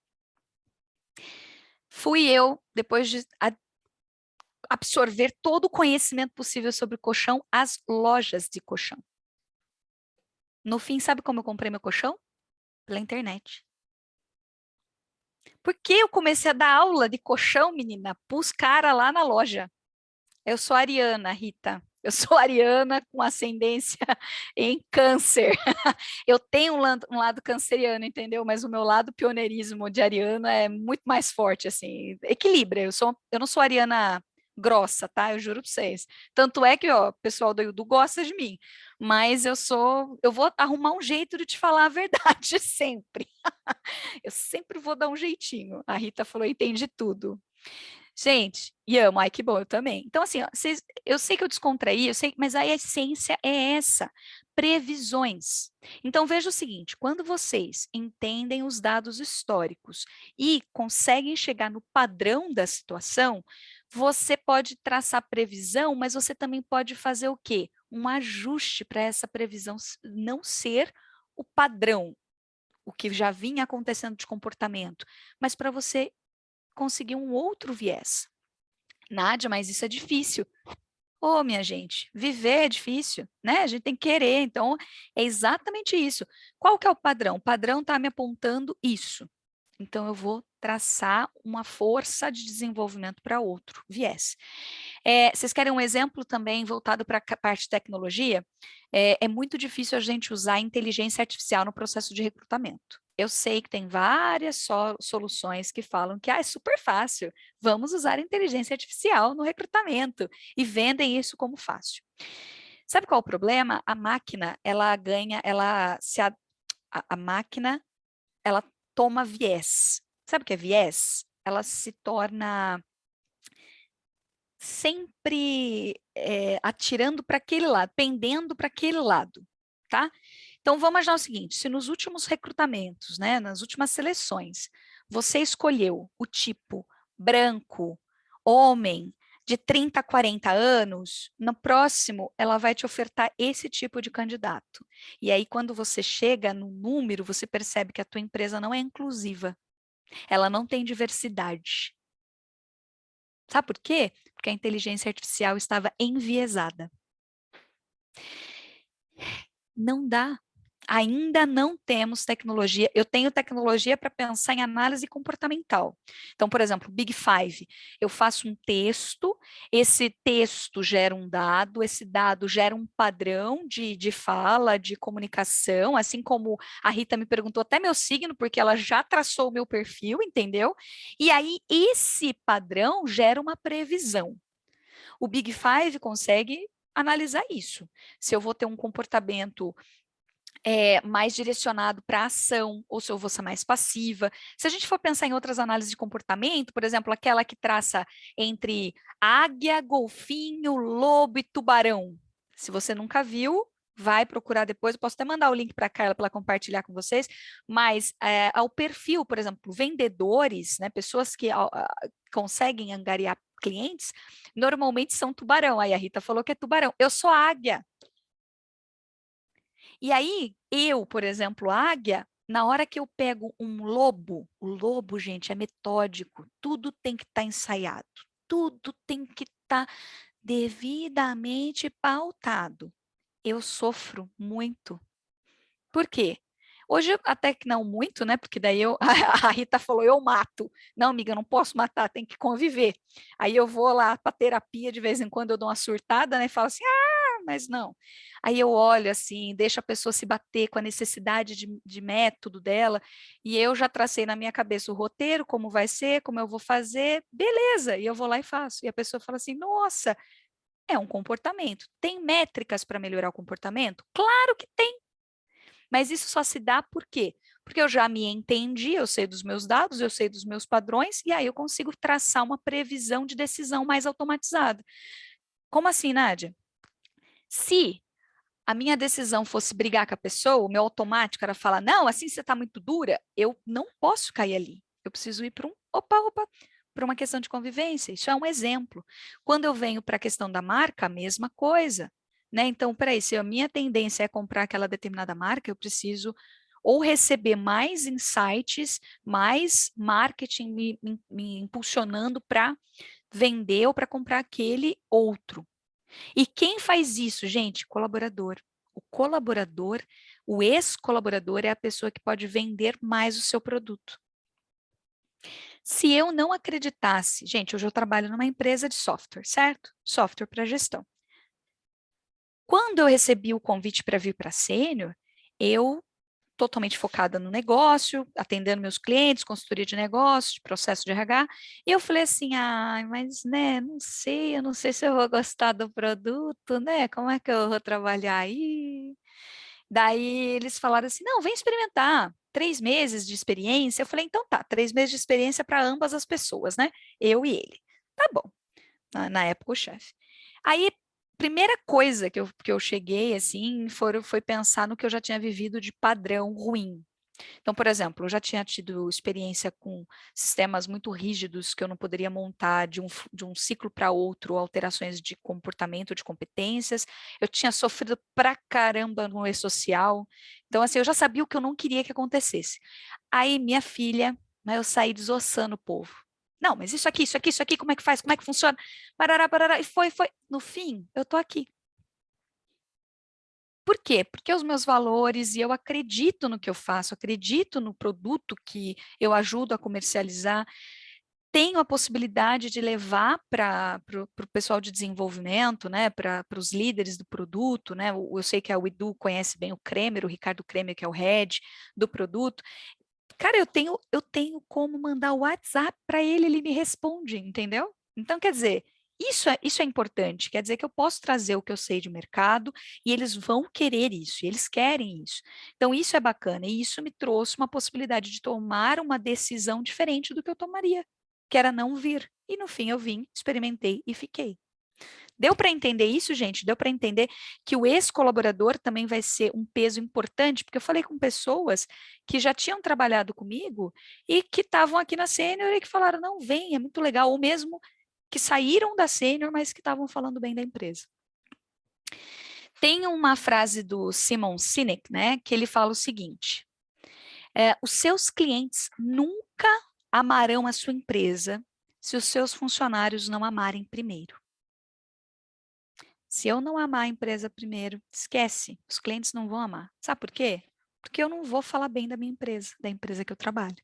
Fui eu, depois de absorver todo o conhecimento possível sobre colchão, às lojas de colchão. No fim, sabe como eu comprei meu colchão? Pela internet. Porque eu comecei a dar aula de colchão, menina, pros caras lá na loja. Eu sou ariana, Rita. Eu sou ariana com ascendência em câncer. Eu tenho um lado canceriano, entendeu? Mas o meu lado pioneirismo de ariana é muito mais forte, assim. Equilibra. Eu não sou ariana grossa, tá? Eu juro pra vocês. Tanto é que, ó, o pessoal do Yudu gosta de mim. Mas eu vou arrumar um jeito de te falar a verdade sempre. Eu sempre vou dar um jeitinho. A Rita falou, entende tudo. Gente, e amo, ai que bom, eu também. Então, assim, ó, eu sei que eu descontraí, eu sei, mas a essência é essa, previsões. Então, veja o seguinte, quando vocês entendem os dados históricos e conseguem chegar no padrão da situação, você pode traçar previsão, mas você também pode fazer o quê? Um ajuste para essa previsão não ser o padrão, o que já vinha acontecendo de comportamento, mas para você conseguir um outro viés. Nádia, mas isso é difícil. Ô, minha gente, viver é difícil, né? A gente tem que querer, então é exatamente isso. Qual que é o padrão? O padrão está me apontando isso. Então eu vou traçar uma força de desenvolvimento para outro viés. Vocês querem um exemplo também voltado para a parte de tecnologia? É muito difícil a gente usar inteligência artificial no processo de recrutamento. Eu sei que tem várias soluções que falam que é super fácil, vamos usar inteligência artificial no recrutamento e vendem isso como fácil. Sabe qual é o problema? A máquina, ela ganha, a máquina, ela toma viés. Sabe o que é viés? Ela se torna sempre atirando para aquele lado, pendendo para aquele lado, tá? Então vamos imaginar o seguinte: se nos últimos recrutamentos, né, nas últimas seleções, você escolheu o tipo branco, homem, de 30 a 40 anos, no próximo ela vai te ofertar esse tipo de candidato. E aí, quando você chega no número, você percebe que a tua empresa não é inclusiva, ela não tem diversidade. Sabe por quê? Porque a inteligência artificial estava enviesada. Não dá. Ainda não temos tecnologia. Eu tenho tecnologia para pensar em análise comportamental. Então, por exemplo, Big Five. Eu faço um texto, esse texto gera um dado, esse dado gera um padrão de fala, de comunicação, assim como a Rita me perguntou até meu signo, porque ela já traçou o meu perfil, entendeu? E aí, esse padrão gera uma previsão. O Big Five consegue analisar isso. Se eu vou ter um comportamento mais direcionado para ação, ou se eu vou ser mais passiva. Se a gente for pensar em outras análises de comportamento, por exemplo, aquela que traça entre águia, golfinho, lobo e tubarão. Se você nunca viu, vai procurar depois. Eu posso até mandar o link para a Carla para ela compartilhar com vocês. Mas ao perfil, por exemplo, vendedores, né, pessoas que conseguem angariar clientes, normalmente são tubarão. Aí a Rita falou que é tubarão. Eu sou águia. E aí, eu, por exemplo, águia, na hora que eu pego um lobo, o lobo, gente, é metódico, tudo tem que estar ensaiado, tudo tem que estar devidamente pautado. eu sofro muito. Por quê? Hoje até que não muito, né? Porque daí a Rita falou, eu mato. Não, amiga, eu não posso matar, tem que conviver. Aí eu vou lá para terapia, de vez em quando eu dou uma surtada, né? E falo assim, mas não. Aí eu olho assim, deixo a pessoa se bater com a necessidade de método dela, e eu já tracei na minha cabeça o roteiro, como vai ser, como eu vou fazer, beleza, e eu vou lá e faço. E a pessoa fala assim, nossa, é um comportamento. Tem métricas para melhorar o comportamento? Claro que tem. Mas isso só se dá por quê? Porque eu já me entendi, eu sei dos meus dados, eu sei dos meus padrões, e aí eu consigo traçar uma previsão de decisão mais automatizada. Como assim, Nádia? Se a minha decisão fosse brigar com a pessoa, o meu automático era falar, não, assim você está muito dura, eu não posso cair ali. Eu preciso ir para opa, para uma questão de convivência. Isso é um exemplo. Quando eu venho para a questão da marca, a mesma coisa. Né? Então, peraí, se a minha tendência é comprar aquela determinada marca, eu preciso ou receber mais insights, mais marketing me impulsionando para vender ou para comprar aquele outro. E quem faz isso, gente? Colaborador. O colaborador, o ex-colaborador é a pessoa que pode vender mais o seu produto. Se eu não acreditasse, gente, hoje eu trabalho numa empresa de software, certo? Software para gestão. Quando eu recebi o convite para vir para sênior, eu totalmente focada no negócio, atendendo meus clientes, consultoria de negócio, de processo de RH, e eu falei assim, mas né, não sei, eu não sei se eu vou gostar do produto, né? Como é que eu vou trabalhar aí? Daí eles falaram assim, não, vem experimentar, 3 meses de experiência. Eu falei, então tá, 3 meses de experiência para ambas as pessoas, né? Eu e ele. Tá bom, na época o chefe. Aí primeira coisa que eu cheguei, assim, foi pensar no que eu já tinha vivido de padrão ruim. Então, por exemplo, eu já tinha tido experiência com sistemas muito rígidos que eu não poderia montar de um ciclo para outro, alterações de comportamento, de competências. Eu tinha sofrido pra caramba no e-social. Então, assim, eu já sabia o que eu não queria que acontecesse. Aí, minha filha, né, eu saí desossando o povo. Não, mas isso aqui, como é que faz? Como é que funciona? Parará, parará, e foi. No fim, eu tô aqui. Por quê? Porque os meus valores e eu acredito no que eu faço, acredito no produto que eu ajudo a comercializar, tenho a possibilidade de levar para o pessoal de desenvolvimento, né, para os líderes do produto, né, eu sei que a Edu conhece bem o Kremer, o Ricardo Kremer, que é o head do produto. Cara, eu tenho como mandar o WhatsApp para ele, ele me responde, entendeu? Então, quer dizer, isso é importante, quer dizer que eu posso trazer o que eu sei de mercado e eles vão querer isso, e eles querem isso. Então, isso é bacana, e isso me trouxe uma possibilidade de tomar uma decisão diferente do que eu tomaria, que era não vir. E no fim eu vim, experimentei e fiquei. Deu para entender isso, gente? Deu para entender que o ex-colaborador também vai ser um peso importante, porque eu falei com pessoas que já tinham trabalhado comigo e que estavam aqui na sênior e que falaram: não, vem, é muito legal, ou mesmo que saíram da sênior, mas que estavam falando bem da empresa. Tem uma frase do Simon Sinek, né, que ele fala o seguinte: os seus clientes nunca amarão a sua empresa se os seus funcionários não amarem primeiro. Se eu não amar a empresa primeiro, esquece, os clientes não vão amar. Sabe por quê? Porque eu não vou falar bem da minha empresa, da empresa que eu trabalho.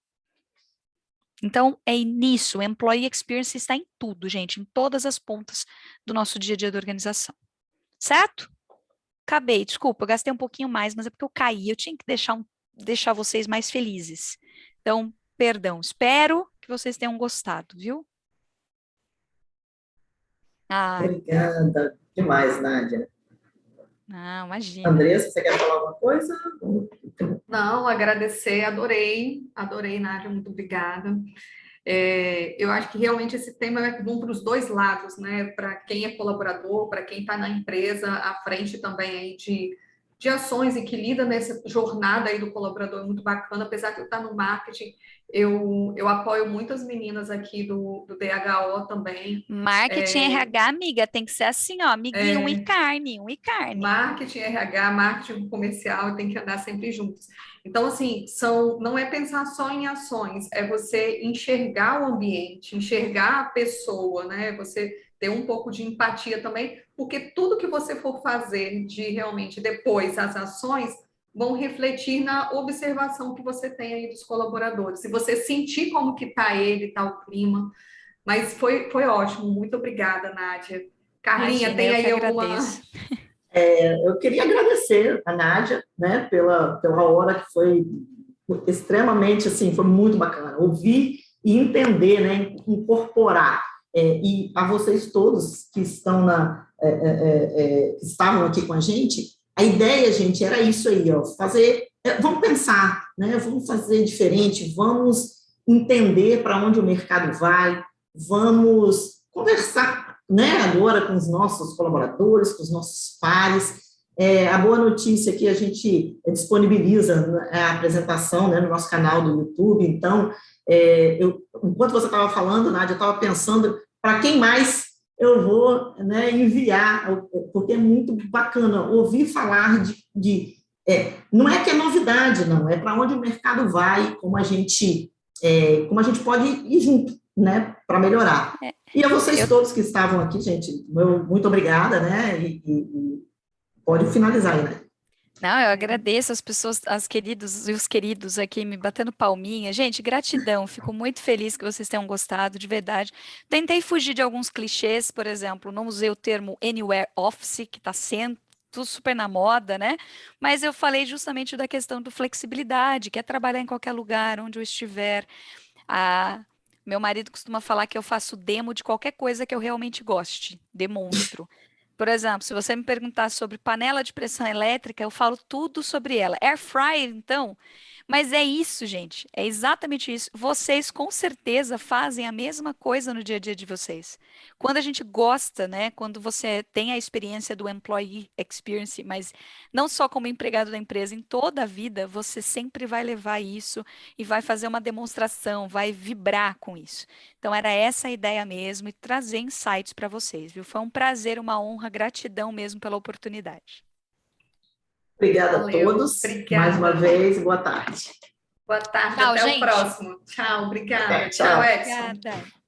Então, é nisso, o employee experience está em tudo, gente, em todas as pontas do nosso dia a dia da organização. Certo? Acabei, desculpa, eu gastei um pouquinho mais, mas é porque eu caí, eu tinha que deixar vocês mais felizes. Então, perdão, espero que vocês tenham gostado, viu? Ah, Obrigada demais, Nádia. não, imagina. Andressa, você quer falar alguma coisa? Não, agradecer, adorei, Nádia, muito obrigada. Eu acho que realmente esse tema é bom para os dois lados, né? Para quem é colaborador, para quem está na empresa, à frente também aí de ações e que lida nessa jornada aí do colaborador, é muito bacana, apesar de eu estar no marketing, eu apoio muitas meninas aqui do DHO também. Marketing RH, amiga, tem que ser assim, ó, amiguinho, um e carne, um e carne. Marketing RH, marketing comercial, tem que andar sempre juntos. Então, assim, não é pensar só em ações, é você enxergar o ambiente, enxergar a pessoa, né? Você ter um pouco de empatia também, porque tudo que você for fazer de realmente depois as ações vão refletir na observação que você tem aí dos colaboradores. Se você sentir como que está ele, está o clima. Mas foi ótimo. Muito obrigada, Nádia. Carlinha, Imagina, tem eu que aí alguma... agradeço. Eu queria agradecer a Nádia, né, pela hora que foi extremamente, assim, foi muito bacana. Ouvir e entender, né, incorporar. E a vocês todos que estão que estavam aqui com a gente, a ideia, gente, era isso aí, ó, fazer, vamos pensar, né, vamos fazer diferente, vamos entender para onde o mercado vai, vamos conversar, né, agora com os nossos colaboradores, com os nossos pares. A boa notícia é que a gente disponibiliza a apresentação, né, no nosso canal do YouTube. Então, enquanto você estava falando, Nádia, eu estava pensando para quem mais eu vou, né, enviar, porque é muito bacana ouvir falar não é que é novidade, não, é para onde o mercado vai, como a gente pode ir junto, né, para melhorar. E a vocês todos que estavam aqui, gente, muito obrigada, né, e pode finalizar aí, né? Não, eu agradeço as pessoas, as queridos e os queridos aqui me batendo palminha. Gente, gratidão. Fico muito feliz que vocês tenham gostado, de verdade. Tentei fugir de alguns clichês, por exemplo, não usei o termo anywhere office, que está sendo tudo super na moda, né? Mas eu falei justamente da questão do flexibilidade, que é trabalhar em qualquer lugar, onde eu estiver. Ah, meu marido costuma falar que eu faço demo de qualquer coisa que eu realmente goste, demonstro. Por exemplo, se você me perguntar sobre panela de pressão elétrica, eu falo tudo sobre ela. Air fryer, então. Mas é isso, gente. É exatamente isso. Vocês com certeza fazem a mesma coisa no dia a dia de vocês. Quando a gente gosta, né? Quando você tem a experiência do employee experience, mas não só como empregado da empresa, em toda a vida, você sempre vai levar isso e vai fazer uma demonstração, vai vibrar com isso. Então, era essa a ideia mesmo e trazer insights para vocês, viu? Foi um prazer, uma honra, gratidão mesmo pela oportunidade. Obrigada a Valeu, todos, mais uma obrigada. vez, boa tarde. Boa tarde, Tchau, até o gente. próximo. Tchau, obrigada. Tchau. Tchau, Edson. Obrigada.